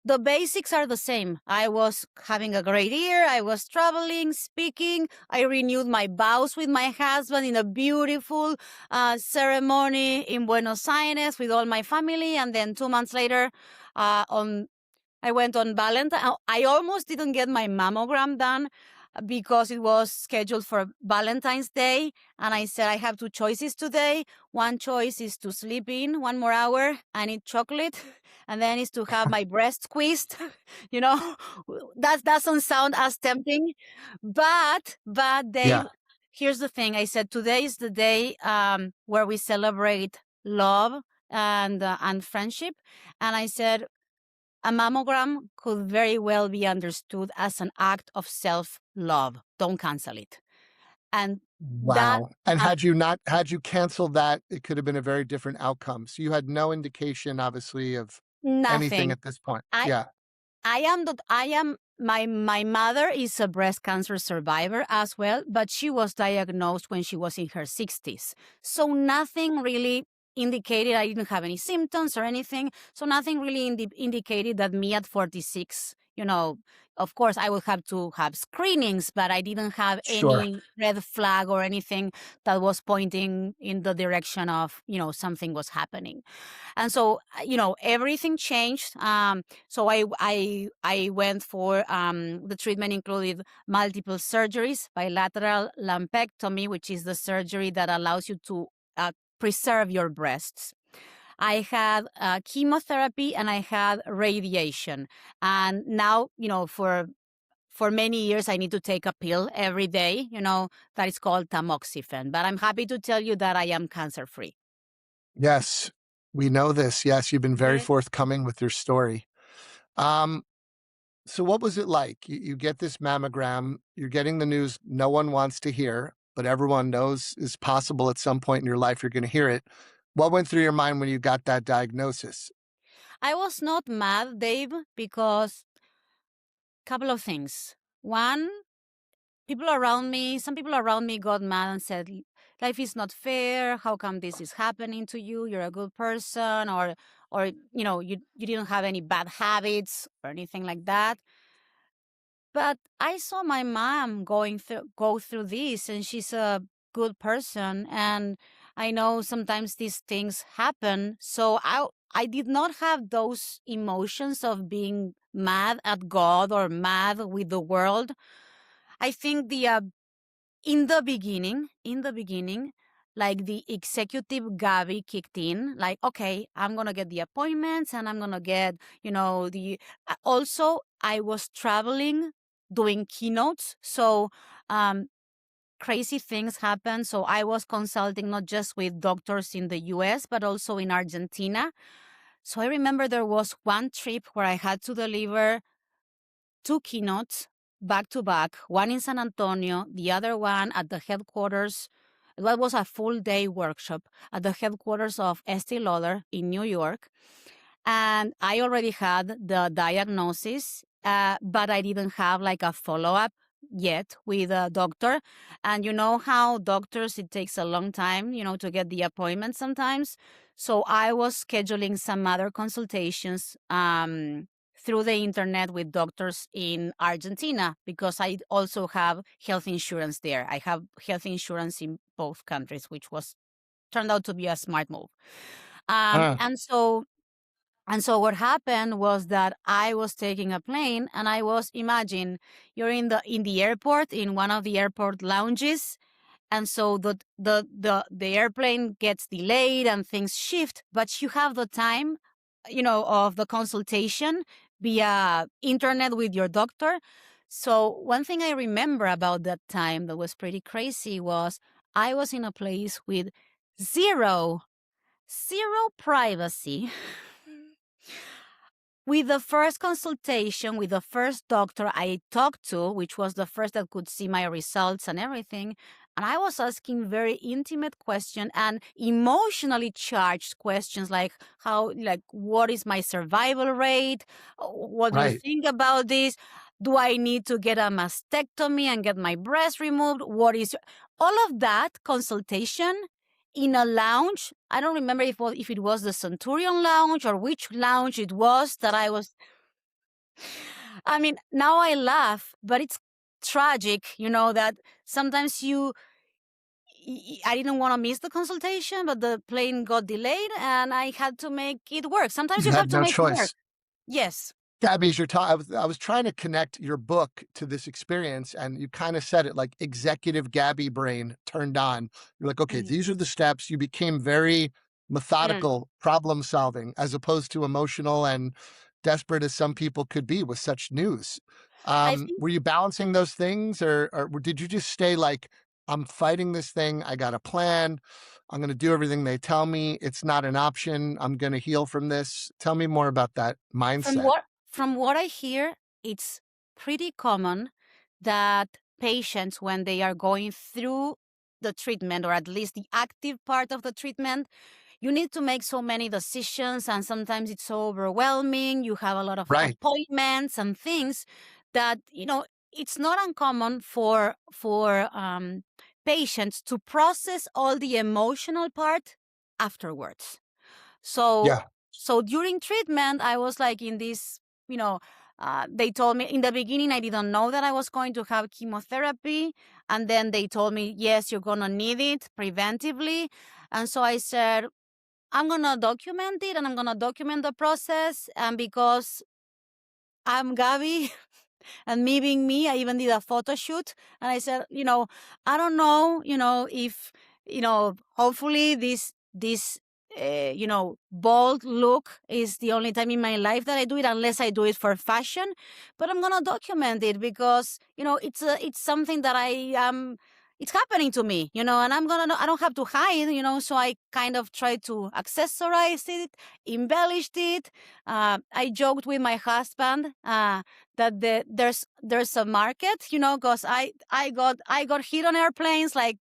the basics are the same. I was having a great year. I was traveling, speaking. I renewed my vows with my husband in a beautiful ceremony in Buenos Aires with all my family. And then 2 months later, I went on Valentine. I almost didn't get my mammogram done because it was scheduled for Valentine's Day. And I said, I have 2 choices today. One choice is to sleep in 1 more hour and eat chocolate. And then is to have my breast squeezed. That doesn't sound as tempting. But Dave, here's the thing. I said, today is the day where we celebrate love and friendship. And I said, a mammogram could very well be understood as an act of self-love. Don't cancel it. And wow. And had you canceled that, it could have been a very different outcome. So you had no indication, obviously, of anything at this point. My mother is a breast cancer survivor as well, but she was diagnosed when she was in her 60s. So nothing really indicated, I didn't have any symptoms or anything. So nothing really indicated that me at 46, of course I would have to have screenings, but I didn't have any red flag or anything that was pointing in the direction of, something was happening. And so, everything changed. So I went for, the treatment included multiple surgeries, bilateral lumpectomy, which is the surgery that allows you to preserve your breasts. I had chemotherapy and I had radiation. And now, for many years, I need to take a pill every day, that is called tamoxifen. But I'm happy to tell you that I am cancer-free. Yes, we know this. Yes, you've been very forthcoming with your story. So what was it like? You get this mammogram, you're getting the news no one wants to hear. but everyone knows is possible at some point in your life. You're going to hear it. What went through your mind when you got that diagnosis? I was not mad, Dave, because a couple of things. One, some people around me got mad and said, life is not fair. How come this is happening to you? You're a good person, or you didn't have any bad habits or anything like that. But I saw my mom go through this, and she's a good person, and I know sometimes these things happen. So I did not have those emotions of being mad at God or mad with the world. I think in the beginning, like the executive Gaby kicked in, like, okay, I'm going to get the appointments and I'm going to get, also I was traveling doing keynotes. So, crazy things happen. So I was consulting not just with doctors in the US, but also in Argentina. So I remember there was one trip where I had to deliver 2 keynotes back to back, one in San Antonio, the other one at the headquarters. That was a full day workshop at the headquarters of Estee Lauder in New York. And I already had the diagnosis, but I didn't have like a follow-up yet with a doctor. And you know how doctors, it takes a long time, to get the appointment sometimes. So I was scheduling some other consultations through the internet with doctors in Argentina, because I also have health insurance there. I have health insurance in both countries, which turned out to be a smart move. And so what happened was that I was taking a plane, and I was, imagine you're in the airport, in one of the airport lounges, and so the airplane gets delayed and things shift, but you have the time, of the consultation via internet with your doctor. So one thing I remember about that time that was pretty crazy was I was in a place with zero privacy. With the first consultation with the first doctor I talked to, which was the first that could see my results and everything, and I was asking very intimate questions and emotionally charged questions like what is my survival rate? What do you think about this? Do I need to get a mastectomy and get my breast removed? All of that consultation in a lounge? I don't remember if it was the Centurion Lounge or which lounge it was that I was. I mean, now I laugh, but it's tragic, that sometimes I didn't want to miss the consultation, but the plane got delayed and I had to make it work. Sometimes you have to no make choice. it work. Yes. Gabby, as you're talking, I was trying to connect your book to this experience, and you kind of said it like executive Gabby brain turned on. You're like, okay, these are the steps. You became very methodical problem solving as opposed to emotional and desperate as some people could be with such news. Were you balancing those things, or did you just stay like, I'm fighting this thing. I got a plan. I'm going to do everything they tell me. It's not an option. I'm going to heal from this. Tell me more about that mindset. From what I hear, it's pretty common that patients, when they are going through the treatment, or at least the active part of the treatment, you need to make so many decisions, and sometimes it's so overwhelming. You have a lot of appointments and things that, it's not uncommon for patients to process all the emotional part afterwards. So during treatment, I was like in this, they told me in the beginning, I didn't know that I was going to have chemotherapy. And then they told me, yes, you're going to need it preventively. And so I said, I'm going to document it, and I'm going to document the process. And because I'm Gaby, and me being me, I even did a photo shoot. And I said, I don't know, if, hopefully this bold look is the only time in my life that I do it, unless I do it for fashion. But I'm going to document it because, it's something that I am, it's happening to me, and I don't have to hide, so I kind of try to accessorize it, embellished it. I joked with my husband that there's a market, because I got hit on airplanes, like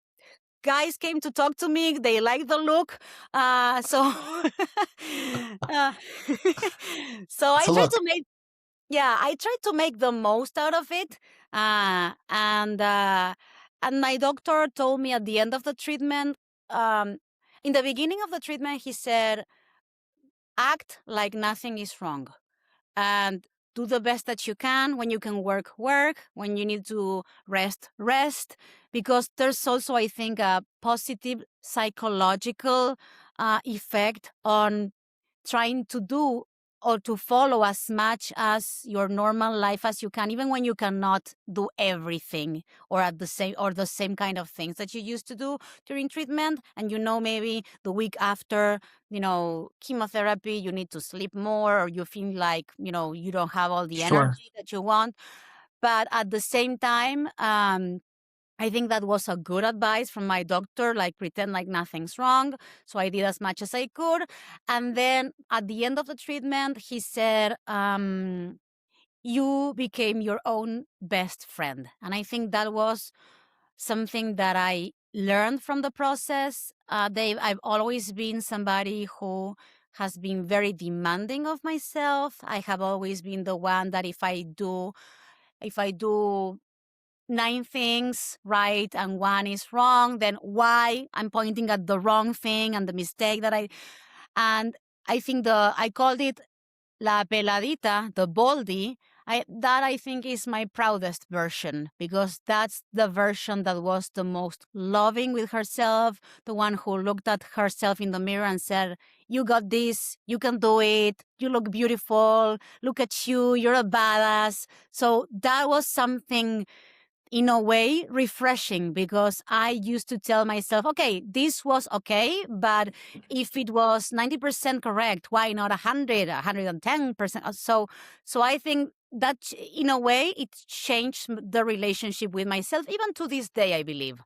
guys came to talk to me, they like the look, so so I It's a try look. to make I tried to make the most out of it. And my doctor told me at the end of the treatment, in the beginning of the treatment, he said, act like nothing is wrong and do the best that you can. When you can work, when you need to rest, because there's also, I think, a positive psychological effect on trying to do or to follow as much as your normal life as you can, even when you cannot do everything or the same kind of things that you used to do during treatment. And maybe the week after, chemotherapy, you need to sleep more, or you feel like, you don't have all the Sure. energy that you want. But at the same time, I think that was a good advice from my doctor, like pretend like nothing's wrong. So I did as much as I could. And then at the end of the treatment, he said, you became your own best friend. And I think that was something that I learned from the process. Dave, I've always been somebody who has been very demanding of myself. I have always been the one that if I do 9 things right and 1 is wrong, then why I'm pointing at the wrong thing and the mistake and I think I called it la peladita, the baldy. I think is my proudest version, because that's the version that was the most loving with herself, the one who looked at herself in the mirror and said, you got this, you can do it, you look beautiful, look at you, you're a badass. So that was something, in a way, refreshing, because I used to tell myself, okay, this was okay, but if it was 90% correct, why not 100, 110%? So I think that, in a way, it changed the relationship with myself, even to this day, I believe.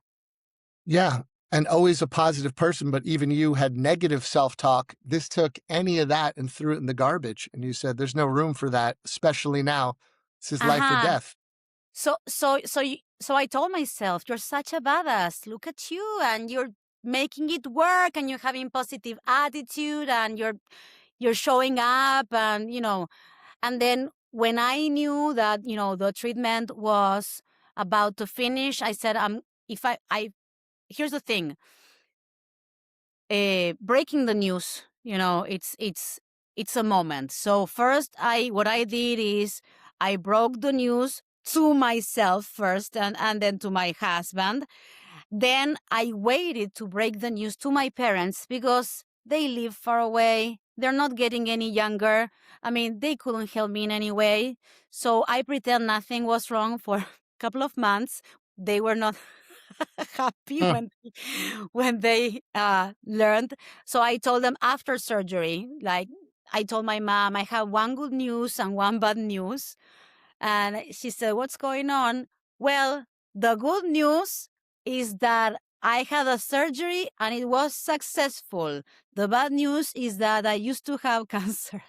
Yeah. And always a positive person, but even you had negative self-talk. This took any of that and threw it in the garbage. And you said, there's no room for that, especially now. This is life or death. So I told myself, you're such a badass. Look at you, and you're making it work, and you're having positive attitude, and you're showing up, and and then when I knew that the treatment was about to finish, I said, if I here's the thing, breaking the news, it's a moment. So first, what I did is I broke the news to myself first, and then to my husband. Then I waited to break the news to my parents, because they live far away. They're not getting any younger. I mean, they couldn't help me in any way. So I pretend nothing was wrong for a couple of months. They were not happy when they learned. So I told them after surgery, like I told my mom, I have 1 good news and 1 bad news. And she said, what's going on? Well, the good news is that I had a surgery and it was successful. The bad news is that I used to have cancer.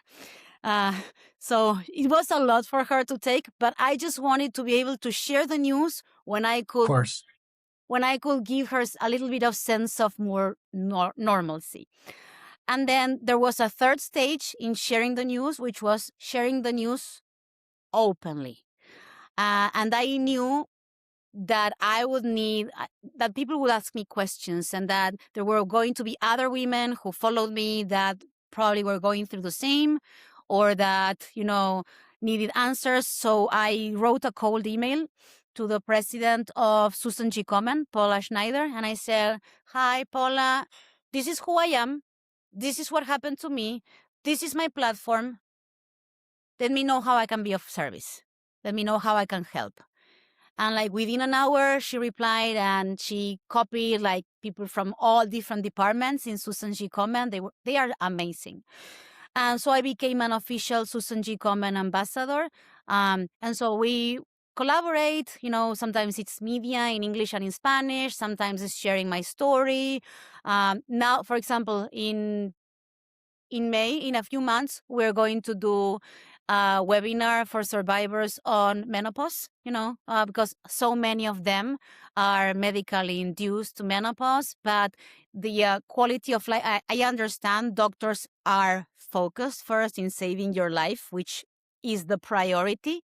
So it was a lot for her to take, but I just wanted to be able to share the news when I Of could course. give her a little bit of sense of more normalcy. And then there was a third stage in sharing the news, which was sharing the news openly. And I knew that I would need, that people would ask me questions, and that there were going to be other women who followed me that probably were going through the same, or that, needed answers. So I wrote a cold email to the president of Susan G. Komen, Paula Schneider, and I said, hi, Paula, this is who I am. This is what happened to me. This is my platform. Let me know how I can be of service. Let me know how I can help. And like within an hour, she replied, and she copied like people from all different departments in Susan G. Komen. They are amazing. And so I became an official Susan G. Komen ambassador. And so we collaborate. Sometimes it's media in English and in Spanish. Sometimes it's sharing my story. Now, for example, in May, in a few months, we're going to do a webinar for survivors on menopause, because so many of them are medically induced to menopause. But the quality of life, I understand doctors are focused first in saving your life, which is the priority.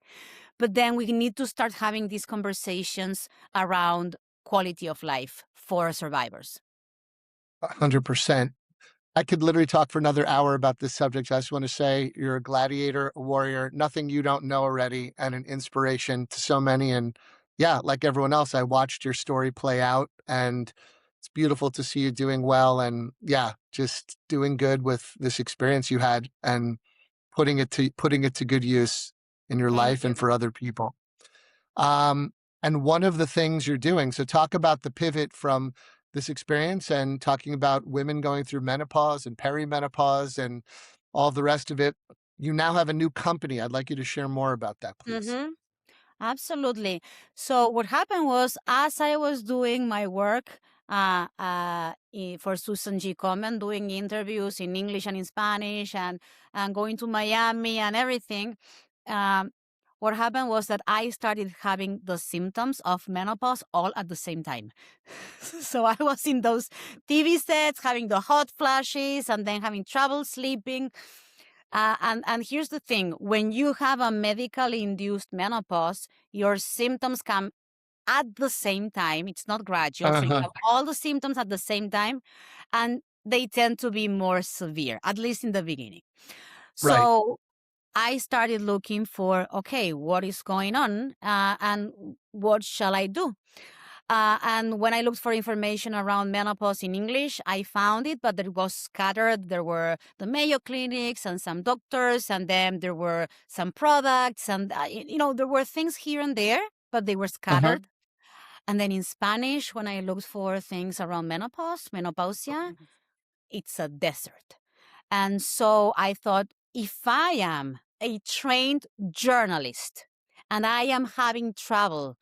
But then we need to start having these conversations around quality of life for survivors. 100%. I could literally talk for another hour about this subject. I just want to say you're a gladiator, a warrior, nothing you don't know already, and an inspiration to so many. And yeah, like everyone else, I watched your story play out, and it's beautiful to see you doing well. And yeah, just doing good with this experience you had and putting it to good use in your life and for other people. And one of the things you're doing, so talk about the pivot from this experience and talking about women going through menopause and perimenopause and all the rest of it. You now have a new company. I'd like you to share more about that, please. Mm-hmm. Absolutely. So what happened was, as I was doing my work for Susan G. Komen, doing interviews in English and in Spanish, and going to Miami and everything, what happened was that I started having the symptoms of menopause all at the same time. So I was in those TV sets, having the hot flashes, and then having trouble sleeping. And here's the thing: when you have a medically induced menopause, your symptoms come at the same time. It's not gradual. So you have all the symptoms at the same time, and they tend to be more severe, at least in the beginning. So I started looking for, okay, what is going on, and what shall I do? And when I looked for information around menopause in English, I found it, but it was scattered. There were the Mayo clinics and some doctors, and then there were some products, and there were things here and there, but they were scattered. And then in Spanish, when I looked for things around menopausia, it's a desert. And so I thought, if I am a trained journalist and I am having trouble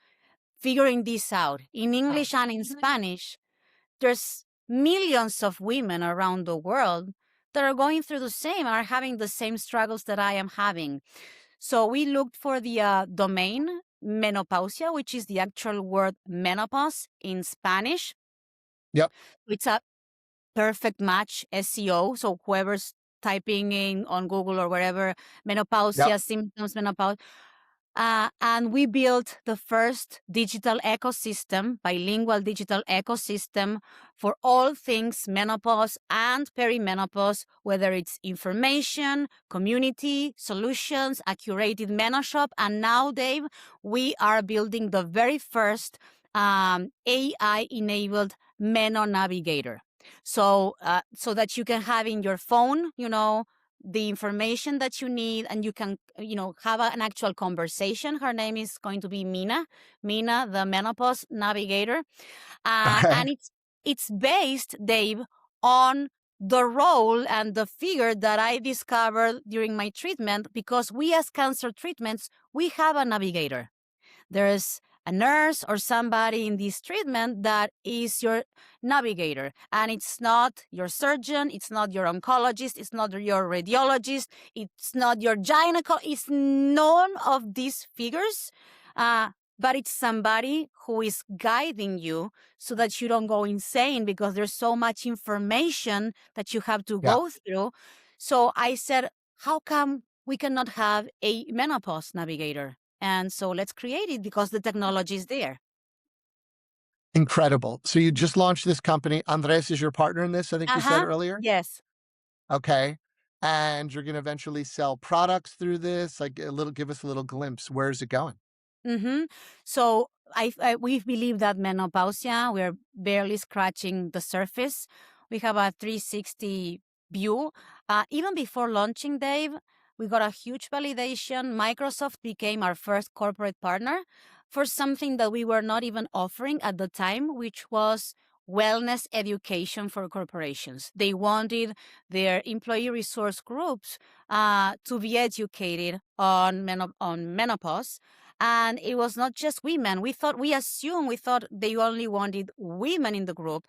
figuring this out in English and in Spanish, there's millions of women around the world that are going through the same, are having the same struggles that I am having. So we looked for the domain menopausia, which is the actual word menopause in Spanish. Yep. It's a perfect match SEO. So whoever's typing in on Google or wherever, menopausia, symptoms, menopause. And we built the first digital ecosystem, bilingual digital ecosystem for all things menopause and perimenopause, whether it's information, community, solutions, a curated menoshop. And now, Dave, we are building the very first AI-enabled Meno Navigator. So that you can have in your phone, the information that you need, and you can, have an actual conversation. Her name is going to be Mina, the menopause navigator. And it's based, Dave, on the role and the figure that I discovered during my treatment, because we as cancer treatments, we have a navigator. There's a nurse or somebody in this treatment that is your navigator. And it's not your surgeon, it's not your oncologist, it's not your radiologist, it's not your gynecologist, it's none of these figures. But it's somebody who is guiding you so that you don't go insane, because there's so much information that you have to go through. So I said, how come we cannot have a menopause navigator? And so let's create it, because the technology is there. Incredible. So you just launched this company. Andres is your partner in this, I think you said earlier? Yes. Okay. And you're going to eventually sell products through this? Give us a little glimpse. Where is it going? Mm-hmm. So we believe that menopausia, we're barely scratching the surface. We have a 360 view. Even before launching, Dave, we got a huge validation. Microsoft became our first corporate partner for something that we were not even offering at the time, which was wellness education for corporations. They wanted their employee resource groups to be educated on menopause. And it was not just women. We thought they only wanted women in the group,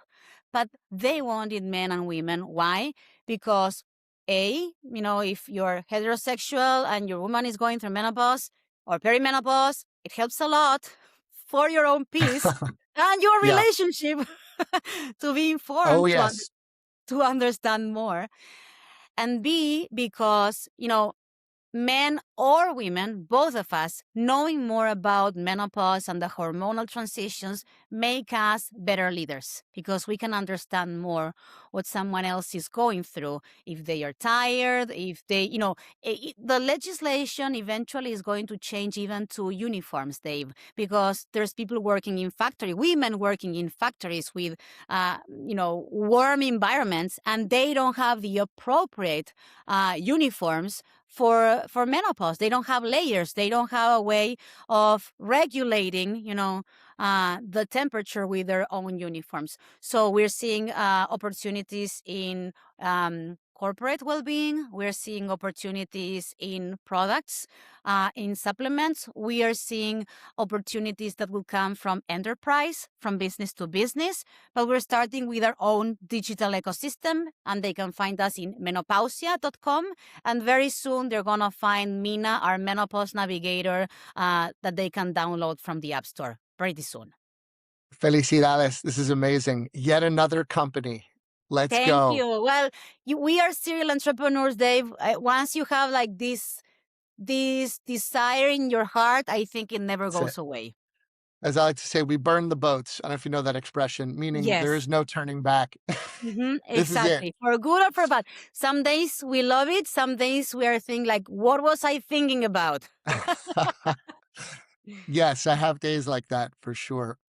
but they wanted men and women. Why? Because if you're heterosexual and your woman is going through menopause or perimenopause, it helps a lot for your own peace and your Yeah. relationship to be Oh, informed, yes. to understand more. And B, because, men or women, both of us, knowing more about menopause and the hormonal transitions make us better leaders because we can understand more what someone else is going through. If they are tired, if they, the legislation eventually is going to change even to uniforms, Dave, because there's people working in women working in factories with, warm environments, and they don't have the appropriate uniforms for menopause. They don't have layers. They don't have a way of regulating, the temperature with their own uniforms. So we're seeing opportunities in corporate well-being. We're seeing opportunities in products, in supplements. We are seeing opportunities that will come from enterprise, from business to business. But we're starting with our own digital ecosystem, and they can find us in menopausia.com. And very soon they're going to find Mina, our menopause navigator, that they can download from the App Store pretty soon. Felicidades. This is amazing. Yet another company. Let's go. Thank you. Well, we are serial entrepreneurs, Dave. Once you have like this desire in your heart, I think it never That's goes it. away. As I like to say, we burn the boats. I don't know if you know that expression, meaning there Yes. is no turning back. This is it. Exactly. For good or for bad. Some days we love it. Some days we are thinking like, what was I thinking about? Yes, I have days like that for sure.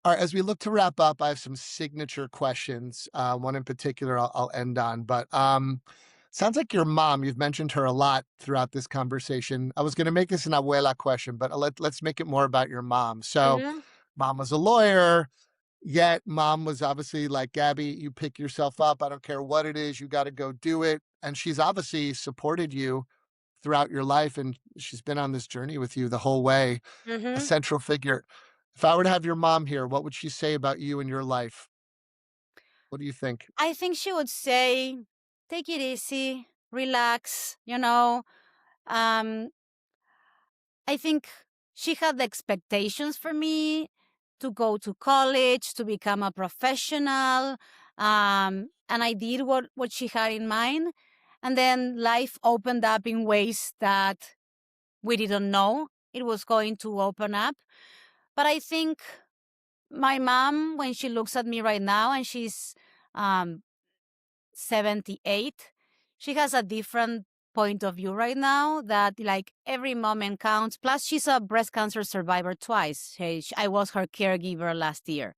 All right, as we look to wrap up, I have some signature questions. One in particular I'll end on, but sounds like your mom, you've mentioned her a lot throughout this conversation. I was going to make this an abuela question, but let's make it more about your mom. So Mhm. mom was a lawyer, yet mom was obviously like, Gabby, you pick yourself up. I don't care what it is, you got to go do it. And she's obviously supported you throughout your life, and she's been on this journey with you the whole way, a Mhm. central figure. If I were to have your mom here, what would she say about you and your life? What do you think? I think she would say, take it easy, relax, I think she had the expectations for me to go to college, to become a professional. And I did what she had in mind. And then life opened up in ways that we didn't know it was going to open up. But I think my mom, when she looks at me right now and she's 78, she has a different point of view right now that like every moment counts. Plus, she's a breast cancer survivor twice. I was her caregiver last year.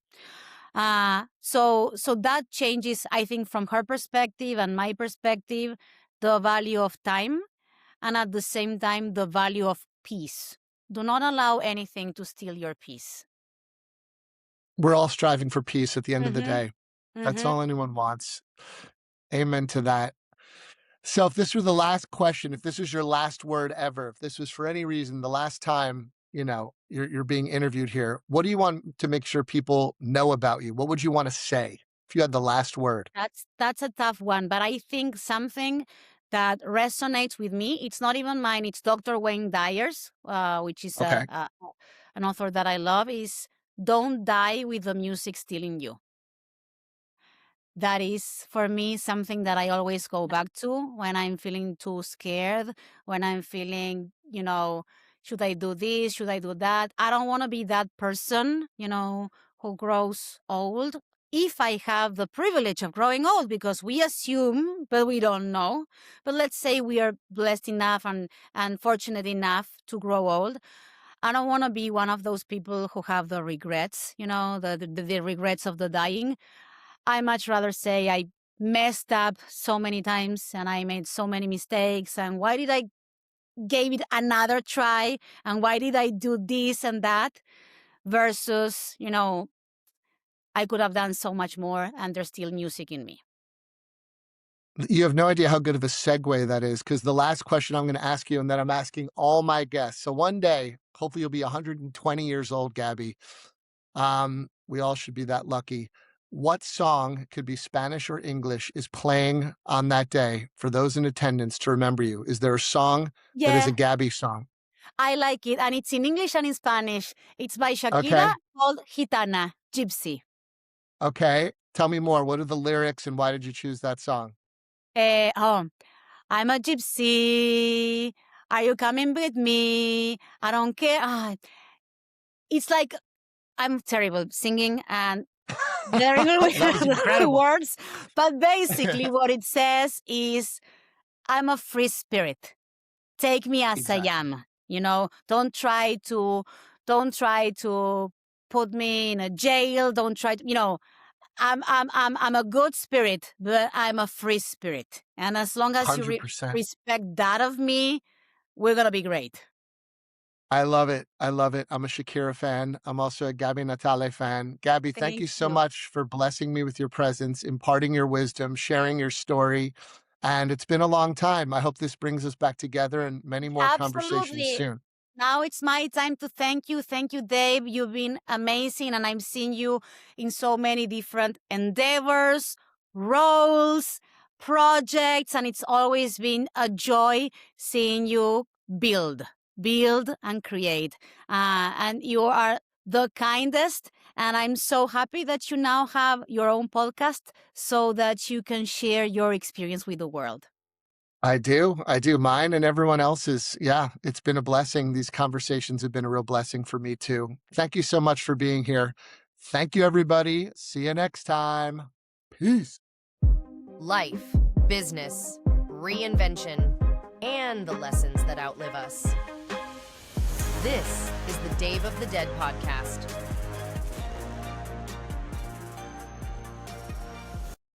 So that changes, I think, from her perspective and my perspective, the value of time, and at the same time, the value of peace. Do not allow anything to steal your peace. We're all striving for peace at the end of the Mm-hmm. day. That's Mm-hmm. all anyone wants. Amen to that. So if this were the last question, if this was your last word ever, if this was for any reason the last time, you're being interviewed here, what do you want to make sure people know about you? What would you want to say if you had the last word? That's a tough one, but I think something that resonates with me, it's not even mine, it's Dr. Wayne Dyer's, which is Okay. an author that I love, is don't die with the music still in you. That is, for me, something that I always go back to when I'm feeling too scared, when I'm feeling, should I do this? Should I do that? I don't want to be that person, who grows old. If I have the privilege of growing old, because we assume, but we don't know. But let's say we are blessed enough and fortunate enough to grow old. I don't want to be one of those people who have the regrets, the regrets of the dying. I much rather say I messed up so many times and I made so many mistakes. And why did I give it another try? And why did I do this and that? Versus, I could have done so much more and there's still music in me. You have no idea how good of a segue that is, because the last question I'm going to ask you, and then I'm asking all my guests. So one day, hopefully you'll be 120 years old, Gaby. We all should be that lucky. What song, could be Spanish or English, is playing on that day for those in attendance to remember you? Is there a song that is Yeah, a Gaby song? I like it. And it's in English and in Spanish. It's by Shakira Okay. called Gitana, Gypsy. Okay. Tell me more. What are the lyrics and why did you choose that song? I'm a gypsy. Are you coming with me? I don't care. It's like I'm terrible singing and terrible with That was incredible. words. But basically, what it says is, I'm a free spirit. Take me as Exactly. I am. Don't try to put me in a jail. Don't try to. I'm a good spirit, but I'm a free spirit. And as long as you 100%. respect that of me, we're gonna be great. I love it. I love it. I'm a Shakira fan. I'm also a Gaby Natale fan. Gaby, thank Thank you so you. much for blessing me with your presence, imparting your wisdom, sharing your story. And it's been a long time. I hope this brings us back together and many more conversations Absolutely. soon. Now it's my time to thank you. Thank you, Dave. You've been amazing, and I'm seeing you in so many different endeavors, roles, projects, and it's always been a joy seeing you build and create. And you are the kindest, and I'm so happy that you now have your own podcast so that you can share your experience with the world. I do. Mine and everyone else's. Yeah, it's been a blessing. These conversations have been a real blessing for me too. Thank you so much for being here. Thank you, everybody. See you next time. Peace. Life, business, reinvention, and the lessons that outlive us. This is the Dave of the Dead podcast.